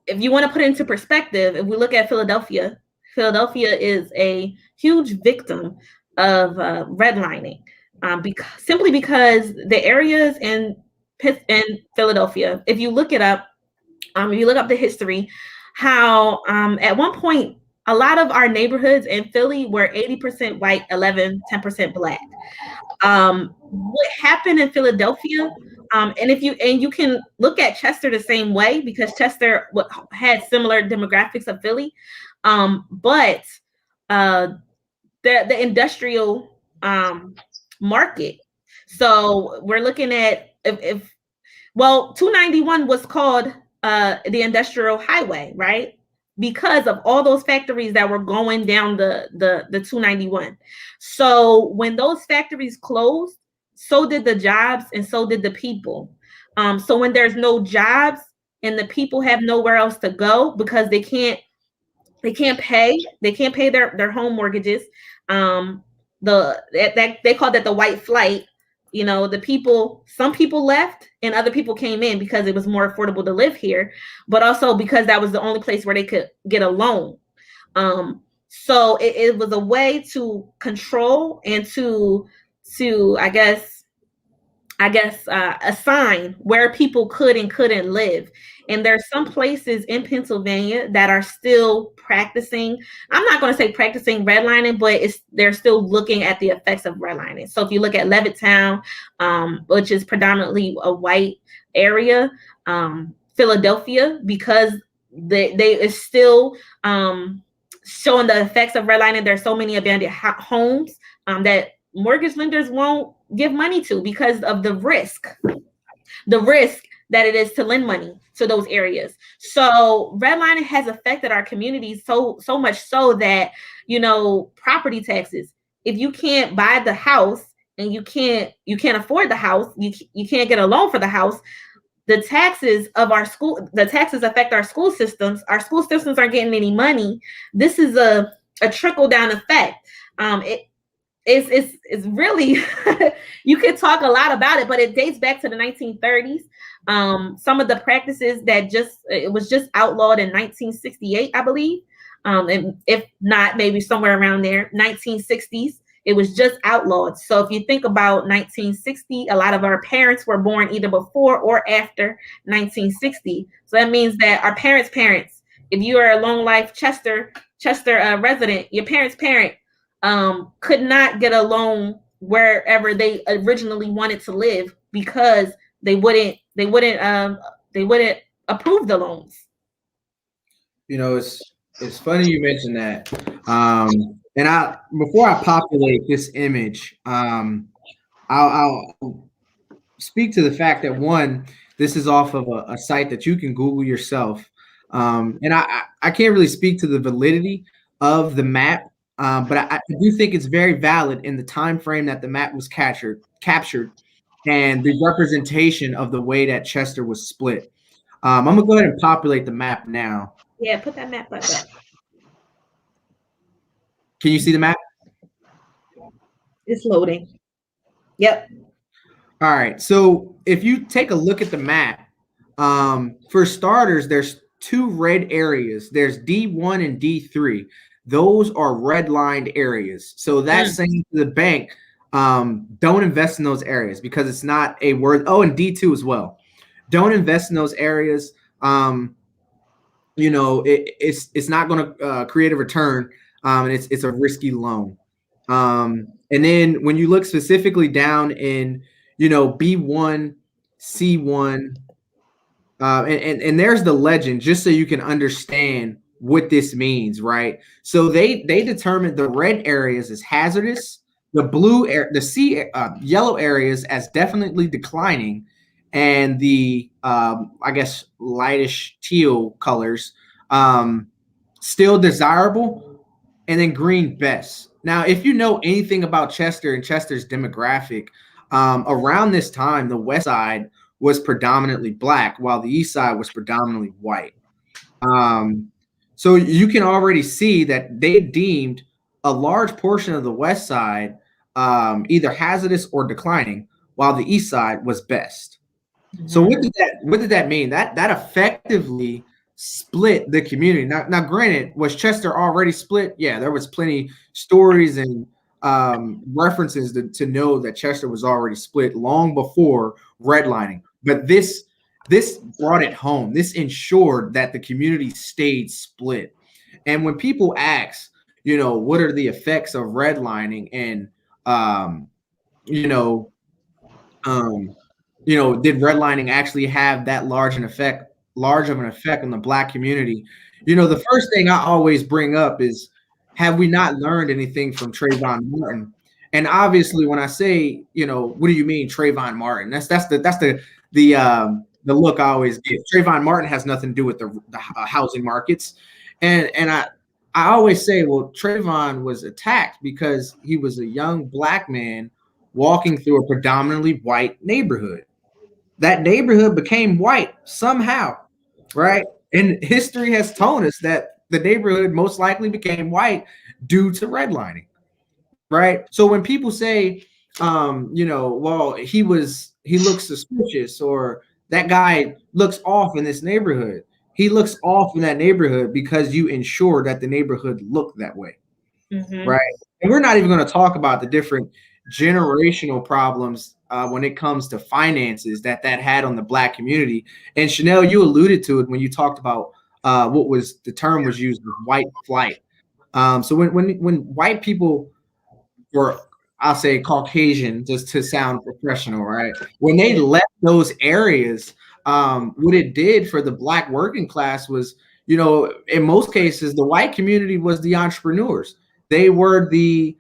if you want to put it into perspective, if we look at Philadelphia, Philadelphia is a huge victim of redlining, simply because the areas in Philadelphia, if you look it up, if you look up the history, how at one point a lot of our neighborhoods in Philly were 80% white, 10% black. What happened in Philadelphia, and you can look at Chester the same way, because Chester had similar demographics of Philly, but the industrial market. So we're looking at if 291 was called the industrial highway, right? Because of all those factories that were going down the 291. So when those factories closed, so did the jobs and so did the people. So when there's no jobs and the people have nowhere else to go because they can't pay their home mortgages. They call that the white flight. You know, some people left and other people came in because it was more affordable to live here, but also because that was the only place where they could get a loan. So it was a way to control and to I guess assign where people could and couldn't live. And there's some places in Pennsylvania that are still practicing. I'm not going to say practicing redlining, but they're still looking at the effects of redlining. So if you look at Levittown, which is predominantly a white area, Philadelphia, because they is still showing the effects of redlining. There's so many abandoned homes that mortgage lenders won't give money to because of the risk that it is to lend money to those areas. So redlining has affected our communities so much so that, you know, property taxes, if you can't buy the house and you can't afford the house, you can't get a loan for the house, the taxes affect our school systems. Our school systems aren't getting any money. This is a trickle down effect. It's really you could talk a lot about it, but it dates back to the 1930s. Some of the practices that it was just outlawed in 1968, I believe, and if not, maybe somewhere around there, 1960s, it was just outlawed. So if you think about 1960, a lot of our parents were born either before or after 1960. So that means that our parents, if you are a long life Chester resident, your parents' parent could not get a loan wherever they originally wanted to live because they wouldn't approve the loans. You know, it's funny you mentioned that. And before I populate this image, I'll speak to the fact that, one, this is off of a site that you can Google yourself. And I can't really speak to the validity of the map. But I do think it's very valid in the time frame that the map was captured, and the representation of the way that Chester was split. I'm gonna go ahead and populate the map now. Yeah, put that map up. Can you see the map? It's loading. Yep. All right. So if you take a look at the map, for starters, there's two red areas. There's D1 and D3. Those are redlined areas. So that's saying to the bank, don't invest in those areas because it's not a worth. Oh, and D2 as well. Don't invest in those areas. You know, it's not going to create a return, and it's a risky loan. And then when you look specifically down in, you know, B1, C1, and there's the legend, just so you can understand what this means, right? So they determined the red areas as hazardous, the yellow areas as definitely declining, and the I guess, lightish teal colors, still desirable, and then green best. Now, if you know anything about Chester and Chester's demographic, around this time, the West Side was predominantly black, while the East Side was predominantly white. Um, so you can already see that they deemed a large portion of the West Side either hazardous or declining, while the East Side was best. So what did that mean? That effectively split the community. Now, granted, was Chester already split? Yeah, there was plenty stories and references to know that Chester was already split long before redlining. But this brought it home. This ensured that the community stayed split. And when people ask, what are the effects of redlining, and you know, um, did redlining actually have that large of an effect on the black community? The first thing I always bring up is, have we not learned anything from Trayvon Martin? And obviously, when I say, what do you mean Trayvon Martin? That's the look I always get. Trayvon Martin has nothing to do with the housing markets, and I always say, well, Trayvon was attacked because he was a young black man walking through a predominantly white neighborhood. That neighborhood became white somehow, right? And history has told us that the neighborhood most likely became white due to redlining, right? So when people say, well, he looks suspicious, or that guy looks off in this neighborhood, he looks off in that neighborhood because you ensure that the neighborhood looked that way. Right. And we're not even going to talk about the different generational problems when it comes to finances that had on the black community. And Chanel, you alluded to it when you talked about what was the term was used, white flight. So when white people, or I'll say Caucasian, just to sound professional, right? When they left those areas, what it did for the black working class was, in most cases, the white community was the entrepreneurs. They were the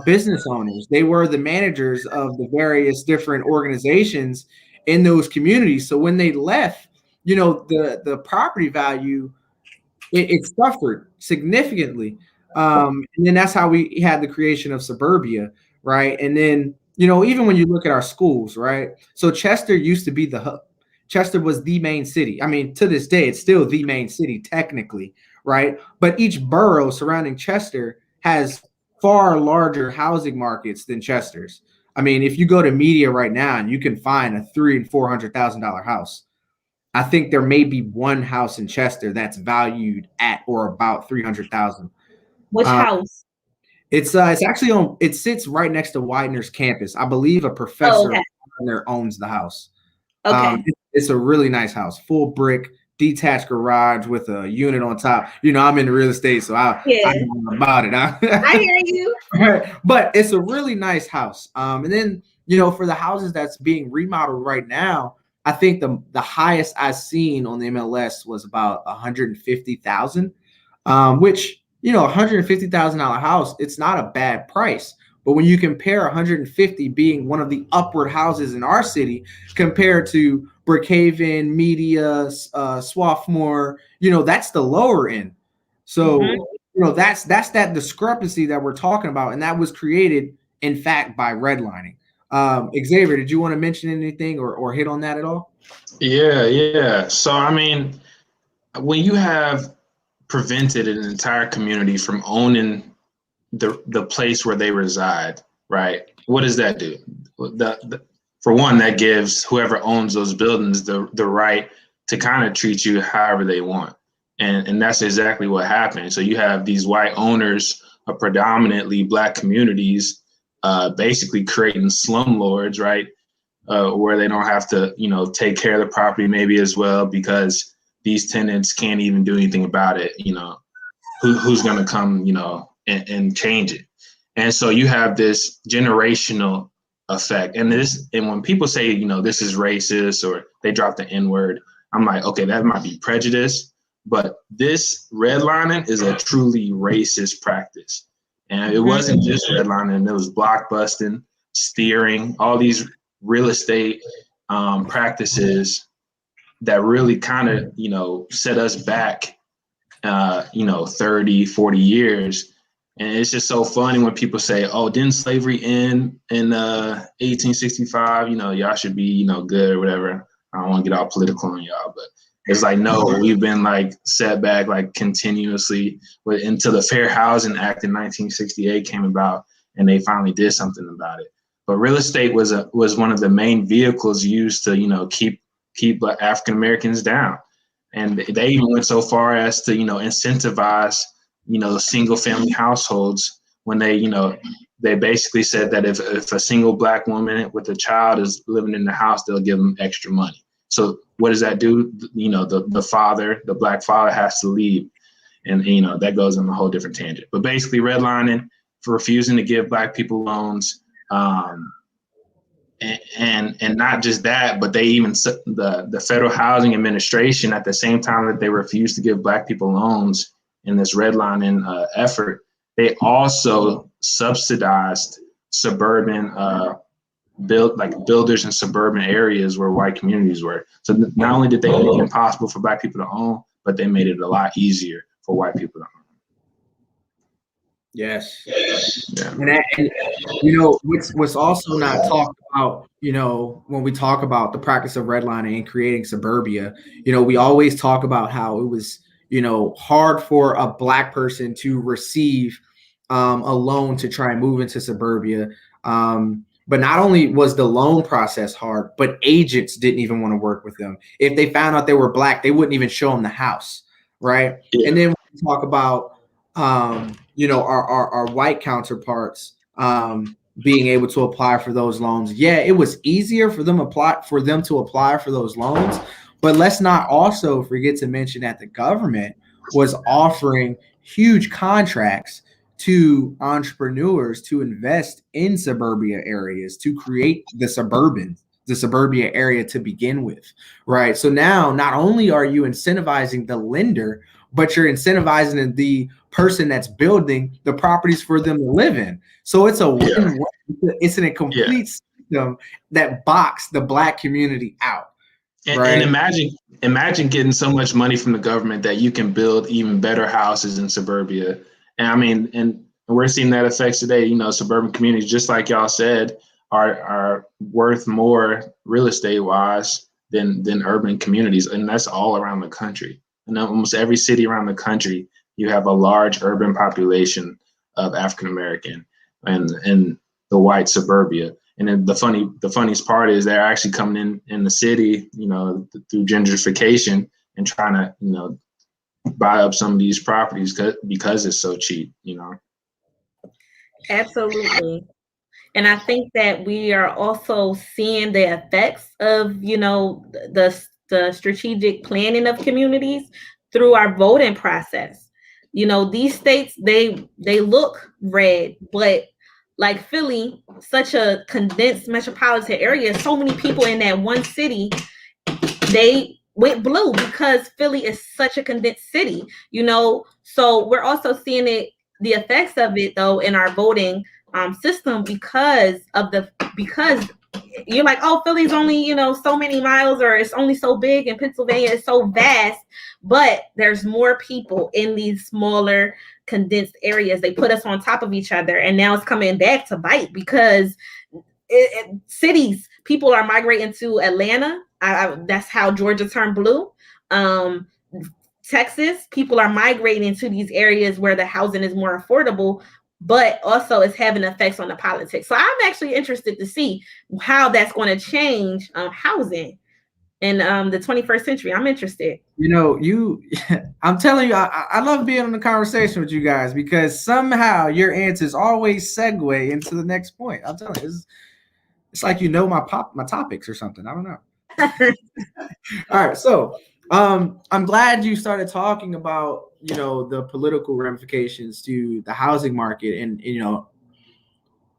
business owners. They were the managers of the various different organizations in those communities. So when they left, the property value, it suffered significantly. And then that's how we had the creation of suburbia, right? And then, even when you look at our schools, right? So Chester used to be the hub. Chester was the main city. I mean, to this day, it's still the main city technically, right? But each borough surrounding Chester has far larger housing markets than Chester's. I mean, if you go to media right now and you can find a $300,000 and $400,000 house, I think there may be one house in Chester that's valued at or about 300,000. Which house? It's actually it sits right next to Widener's campus. I believe a professor owns the house. Okay. It's a really nice house, full brick, detached garage with a unit on top. I'm in real estate, so I know about it. I hear you. But it's a really nice house. And then, for the houses that's being remodeled right now, I think the highest I've seen on the MLS was about 150,000, which, $150,000 house, it's not a bad price. But when you compare 150 being one of the upward houses in our city compared to Brookhaven, Media, Swarthmore, that's the lower end. So, that's that discrepancy that we're talking about. And that was created, in fact, by redlining. Xavier, did you want to mention anything or hit on that at all? Yeah. So, I mean, when you have prevented an entire community from owning the place where they reside, right? What does that do? For one, that gives whoever owns those buildings the right to kind of treat you however they want. And that's exactly what happened. So you have these white owners of predominantly black communities basically creating slumlords, right? Where they don't have to, take care of the property maybe as well, because these tenants can't even do anything about it. Who's going to come, and change it. And so you have this generational effect. And when people say, this is racist, or they drop the N-word, I'm like, okay, that might be prejudice, but this redlining is a truly racist practice. And it wasn't just redlining, it was blockbusting, steering, all these real estate practices that really kind of, you know, set us back, you know, 30, 40 years. And it's just so funny when people say, oh, didn't slavery end in 1865? You know, y'all should be, you know, good or whatever. I don't want to get all political on y'all, but it's like, no, we've been like set back like continuously until the Fair Housing Act in 1968 came about and they finally did something about it. But real estate was one of the main vehicles used to, you know, keep African Americans down. And they even went so far as to, you know, incentivize, you know, single family households when they, you know, they basically said that if a single Black woman with a child is living in the house, they'll give them extra money. So what does that do? You know, the father, the Black father has to leave. And, you know, that goes on a whole different tangent. But basically redlining for refusing to give Black people loans. And not just that, but they even, the Federal Housing Administration, at the same time that they refused to give Black people loans in this redlining effort, they also subsidized suburban builders in suburban areas where white communities were. So not only did they make it impossible for Black people to own, but they made it a lot easier for white people to own. Yes. Yeah. And you know, what's also not talked about, you know, when we talk about the practice of redlining and creating suburbia, you know, we always talk about how it was, you know, hard for a Black person to receive a loan to try and move into suburbia. But not only was the loan process hard, but agents didn't even want to work with them. If they found out they were Black, they wouldn't even show them the house, right? Yeah. And then we talk about you know, our white counterparts being able to apply for those loans. Yeah, it was easier for them to apply for those loans, but let's not also forget to mention that the government was offering huge contracts to entrepreneurs to invest in suburbia areas, to create the suburbia area to begin with, right? So now not only are you incentivizing the lender, but you're incentivizing the person that's building the properties for them to live in. So it's a win-win. It's in a complete system that boxes the Black community out. And imagine getting so much money from the government that you can build even better houses in suburbia. And I mean, and we're seeing that effects today. You know, suburban communities, just like y'all said, are worth more real estate wise than urban communities, and that's all around the country. In almost every city around the country, you have a large urban population of African American and the white suburbia. And then the funniest part is they're actually coming in the city, you know, through gentrification and trying to, you know, buy up some of these properties because it's so cheap, you know. Absolutely. And I think that we are also seeing the effects of, you know, the strategic planning of communities through our voting process. You know, these states, they look red, but like Philly, such a condensed metropolitan area, so many people in that one city, they went blue because Philly is such a condensed city, you know. So we're also seeing the effects of it though in our voting system because you're like, oh, Philly's only, you know, so many miles, or it's only so big, and Pennsylvania is so vast, but there's more people in these smaller condensed areas. They put us on top of each other, and now it's coming back to bite because cities, people are migrating to Atlanta. That's how Georgia turned blue. Texas, people are migrating into these areas where the housing is more affordable, but also it's having effects on the politics. So I'm actually interested to see how that's going to change housing in the 21st century. I'm interested. You know, I'm telling you, I love being on the conversation with you guys because somehow your answers always segue into the next point. I'm telling you, it's like, you know, my topics or something. I don't know. All right, so I'm glad you started talking about, you know, the political ramifications to the housing market and, you know,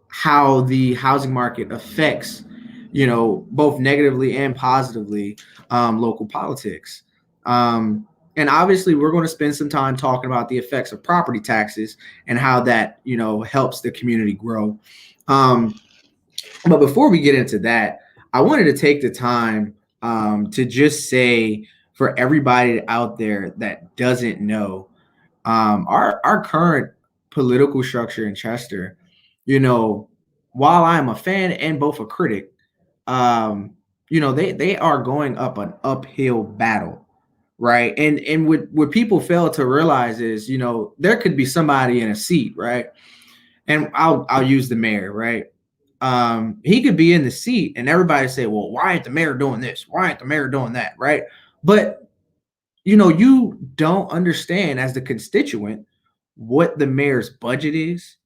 how the housing market affects, you know, both negatively and positively local politics. And obviously, we're going to spend some time talking about the effects of property taxes and how that, you know, helps the community grow. But before we get into that, I wanted to take the time to just say for everybody out there that doesn't know, our current political structure in Chester, you know, while I'm a fan and both a critic, you know, they are going up an uphill battle, right? And what people fail to realize is, you know, there could be somebody in a seat, right? And I'll use the mayor, right? He could be in the seat and everybody say, well, why ain't the mayor doing this? Why ain't the mayor doing that? Right. But you know, you don't understand as the constituent what the mayor's budget is,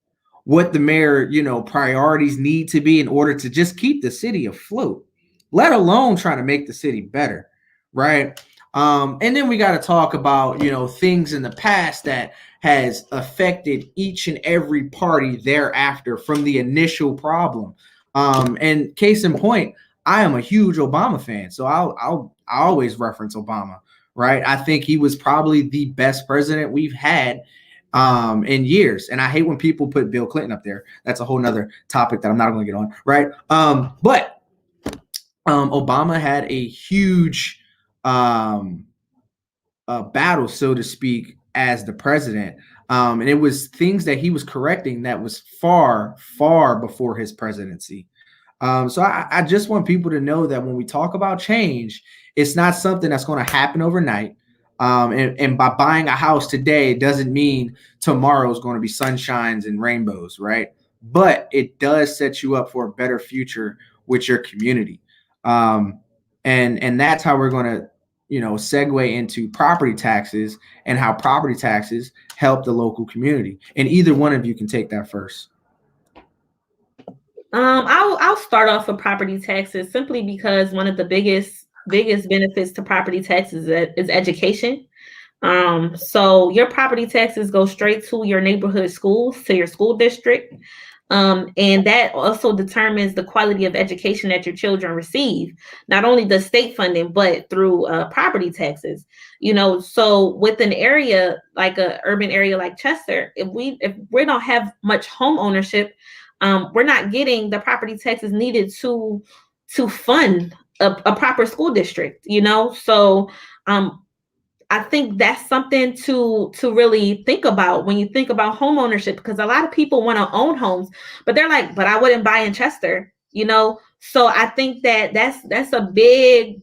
what the mayor, you know, priorities need to be in order to just keep the city afloat, let alone trying to make the city better, right? And then we got to talk about, you know, things in the past that has affected each and every party thereafter from the initial problem. And case in point, I am a huge Obama fan, so I'll always reference Obama, right? I think he was probably the best president we've had in years. And I hate when people put Bill Clinton up there. That's a whole nother topic that I'm not going to get on, right? But Obama had a huge battle, so to speak, as the president. And it was things that he was correcting that was far, far before his presidency. So I just want people to know that when we talk about change, it's not something that's going to happen overnight. And by buying a house today, it doesn't mean tomorrow is going to be sunshines and rainbows, right? But it does set you up for a better future with your community. And that's how we're going to, you know, segue into property taxes and how property taxes help the local community. And either one of you can take that first. I'll start off with property taxes simply because one of the biggest benefits to property taxes is education. So your property taxes go straight to your neighborhood schools, to your school district. And that also determines the quality of education that your children receive, not only the state funding, but through property taxes. You know, so with an area like an urban area like Chester, if we don't have much home ownership, we're not getting the property taxes needed to fund a proper school district, you know? So I think that's something to really think about when you think about home ownership, because a lot of people want to own homes, but they're like, but I wouldn't buy in Chester, you know? So I think that's a big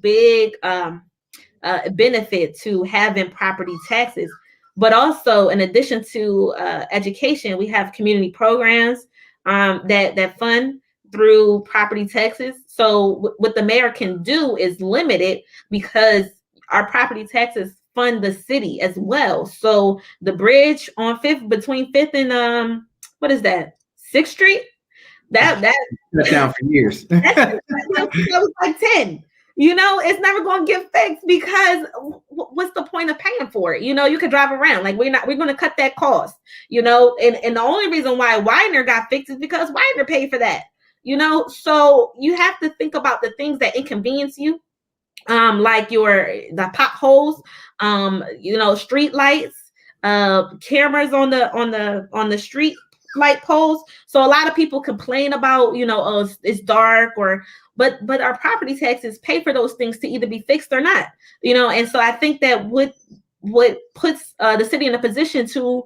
benefit to having property taxes. But also, in addition to education, we have community programs that fund through property taxes. So what the mayor can do is limit it, because our property taxes fund the city as well. So the bridge on between Fifth and what is that, 6th Street? That down for years. that was like 10. You know, it's never going to get fixed, because what's the point of paying for it? You know, you could drive around. Like, we're going to cut that cost, you know, and the only reason why Widener got fixed is because Widener paid for that, you know? So you have to think about the things that inconvenience you, like the potholes, you know, street lights, cameras on the street light poles. So a lot of people complain about, you know, oh, it's dark, but our property taxes pay for those things to either be fixed or not, you know. And so I think that what puts the city in a position to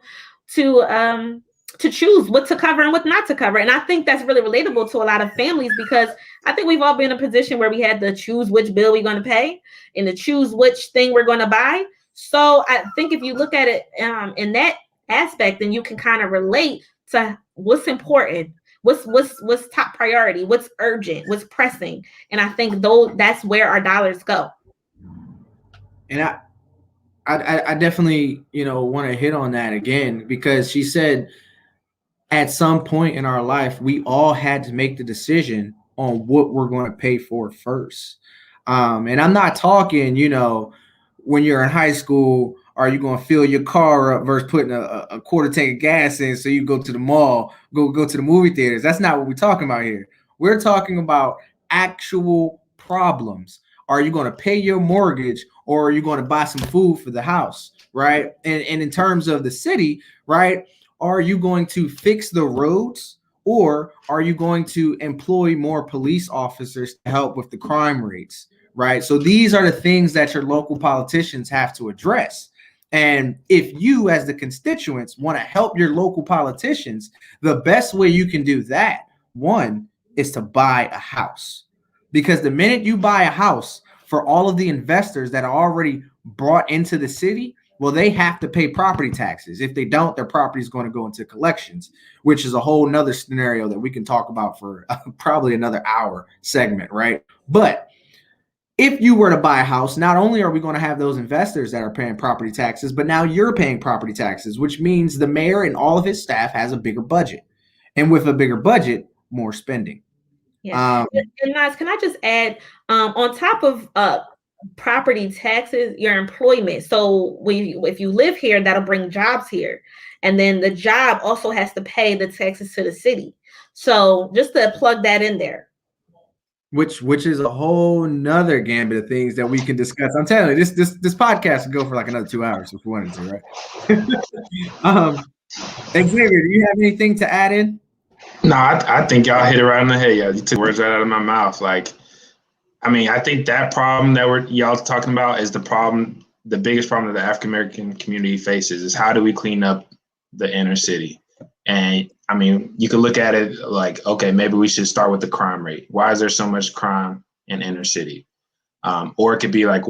choose what to cover and what not to cover. And I think that's really relatable to a lot of families, because I think we've all been in a position where we had to choose which bill we're going to pay and to choose which thing we're going to buy. So I think if you look at it in that aspect, then you can kind of relate to what's important, what's top priority, what's urgent, what's pressing. And I think that's where our dollars go. And I definitely, you know, want to hit on that again, because she said at some point in our life, we all had to make the decision on what we're going to pay for first. And I'm not talking, you know, when you're in high school, are you going to fill your car up versus putting a quarter tank of gas in so you go to the mall, go to the movie theaters? That's not what we're talking about here. We're talking about actual problems. Are you going to pay your mortgage, or are you going to buy some food for the house, right? And in terms of the city, right, are you going to fix the roads, or are you going to employ more police officers to help with the crime rates, right? So these are the things that your local politicians have to address. And if you, as the constituents, want to help your local politicians, the best way you can do that, one, is to buy a house. Because the minute you buy a house, for all of the investors that are already brought into the city, well, they have to pay property taxes. If they don't, their property is going to go into collections, which is a whole nother scenario that we can talk about for probably another hour segment, right? But if you were to buy a house, not only are we going to have those investors that are paying property taxes, but now you're paying property taxes, which means the mayor and all of his staff has a bigger budget. And with a bigger budget, more spending. Yeah. And guys, can I just add, on top of property taxes, your employment. So if you live here, that'll bring jobs here. And then the job also has to pay the taxes to the city. So just to plug that in there. Which is a whole nother gambit of things that we can discuss. I'm telling you, this podcast could go for like another 2 hours if we wanted to, right? Xavier, do you have anything to add in? No, I think y'all hit it right on the head. Yeah, you took words right out of my mouth. Like, I mean, I think that problem that y'all talking about is the biggest problem that the African American community faces is how do we clean up the inner city? And I mean, you could look at it like, okay, maybe we should start with the crime rate. Why is there so much crime in inner city? Or it could be like,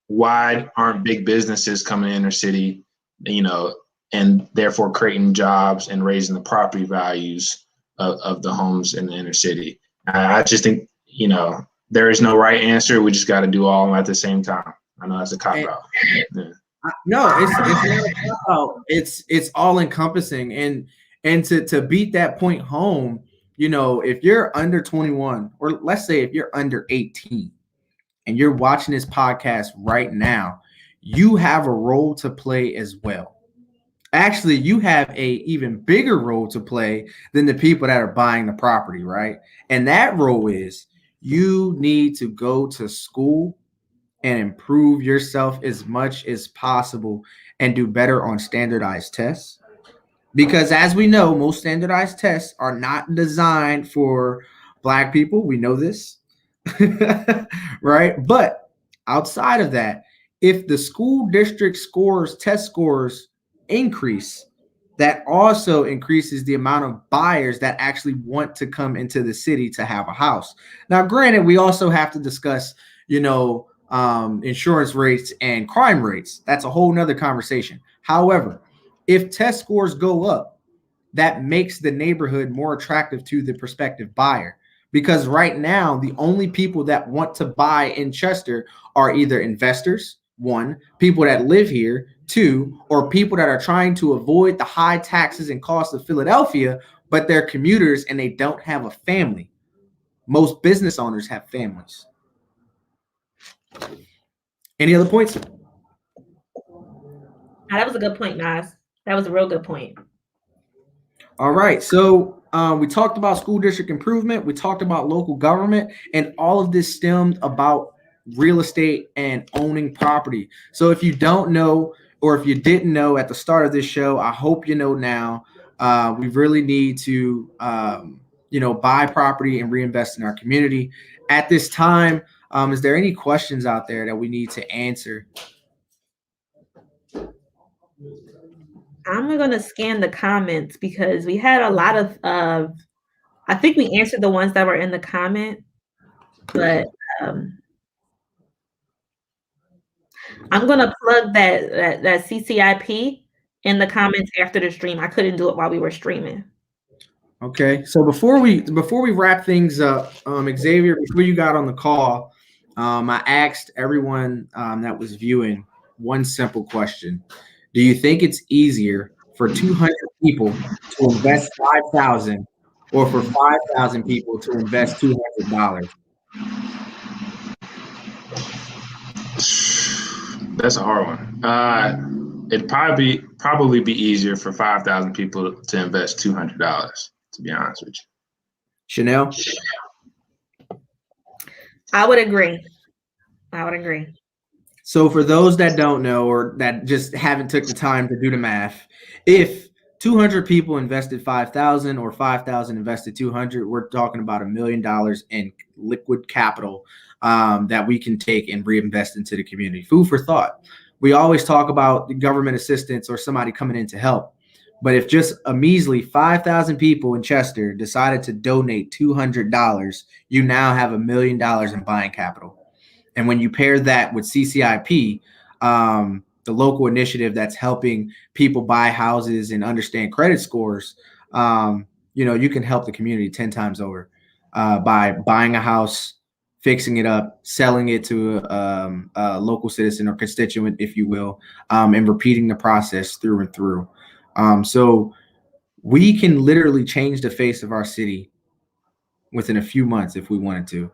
why aren't big businesses coming to inner city, and therefore creating jobs and raising the property values of the homes in the inner city? I just think, there is no right answer. We just got to do all of them at the same time. I know that's a cop out. Yeah. No, it's not a cop out. It's all encompassing. And to beat that point home, if you're under 21, or let's say if you're under 18 and you're watching this podcast right now, you have a role to play as well. Actually, you have a even bigger role to play than the people that are buying the property, right? And that role is you need to go to school and improve yourself as much as possible and do better on standardized tests. Because as we know, most standardized tests are not designed for Black people. We know this, right? But outside of that, if the school district test scores increase, that also increases the amount of buyers that actually want to come into the city to have a house. Now, granted, we also have to discuss, insurance rates and crime rates. That's a whole nother conversation. However, if test scores go up, that makes the neighborhood more attractive to the prospective buyer. Because right now, the only people that want to buy in Chester are either investors, one, people that live here, two, or people that are trying to avoid the high taxes and costs of Philadelphia, but they're commuters and they don't have a family. Most business owners have families. Any other points? That was a good point, Nas. That was a real good point. All right. So we talked about school district improvement. We talked about local government, and all of this stemmed about real estate and owning property. So if you don't know, or if you didn't know at the start of this show, I hope you know now. We really need to, buy property and reinvest in our community. At this time, is there any questions out there that we need to answer? I'm going to scan the comments because we had a lot of, I think we answered the ones that were in the comment, but I'm going to plug that CCIP in the comments after the stream. I couldn't do it while we were streaming. Okay. So before we wrap things up, Xavier, before you got on the call, I asked everyone that was viewing one simple question. Do you think it's easier for 200 people to invest $5,000 or for 5,000 people to invest $200? That's a hard one. It'd probably be easier for 5,000 people to invest $200, to be honest with you. Chanel? I would agree. So for those that don't know or that just haven't took the time to do the math, if 200 people invested 5,000 or 5,000 invested 200, we're talking about $1 million in liquid capital that we can take and reinvest into the community. Food for thought. We always talk about the government assistance or somebody coming in to help. But if just a measly 5,000 people in Chester decided to donate $200, you now have $1 million in buying capital. And when you pair that with CCIP, the local initiative that's helping people buy houses and understand credit scores, you can help the community 10 times over by buying a house, fixing it up, selling it to a local citizen or constituent, if you will, and repeating the process through and through. So we can literally change the face of our city within a few months if we wanted to.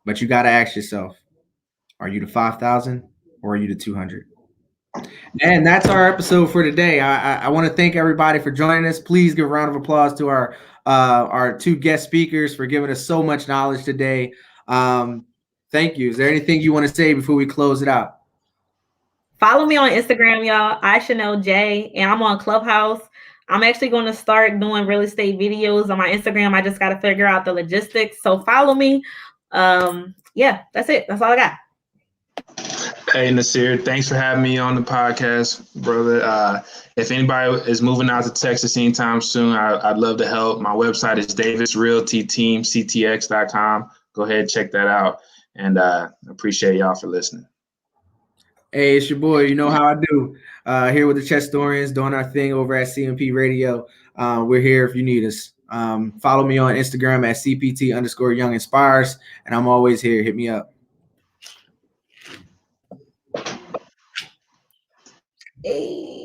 But you got to ask yourself, are you the 5,000 or are you the 200? And that's our episode for today. I want to thank everybody for joining us. Please give a round of applause to our two guest speakers for giving us so much knowledge today. Thank you. Is there anything you want to say before we close it out? Follow me on Instagram, y'all. Chanel J, and I'm on Clubhouse. I'm actually going to start doing real estate videos on my Instagram. I just got to figure out the logistics. So follow me. Yeah, that's it. That's all I got. Hey, Nasir, thanks for having me on the podcast, brother. If anybody is moving out to Texas anytime soon, I'd love to help. My website is davisrealtyteamctx.com. Go ahead and check that out. And appreciate y'all for listening. Hey, it's your boy. You know how I do. Here with the Chestorians, doing our thing over at CMP Radio. We're here if you need us. Follow me on Instagram at CPT_YoungInspires, and I'm always here. Hit me up. Hey.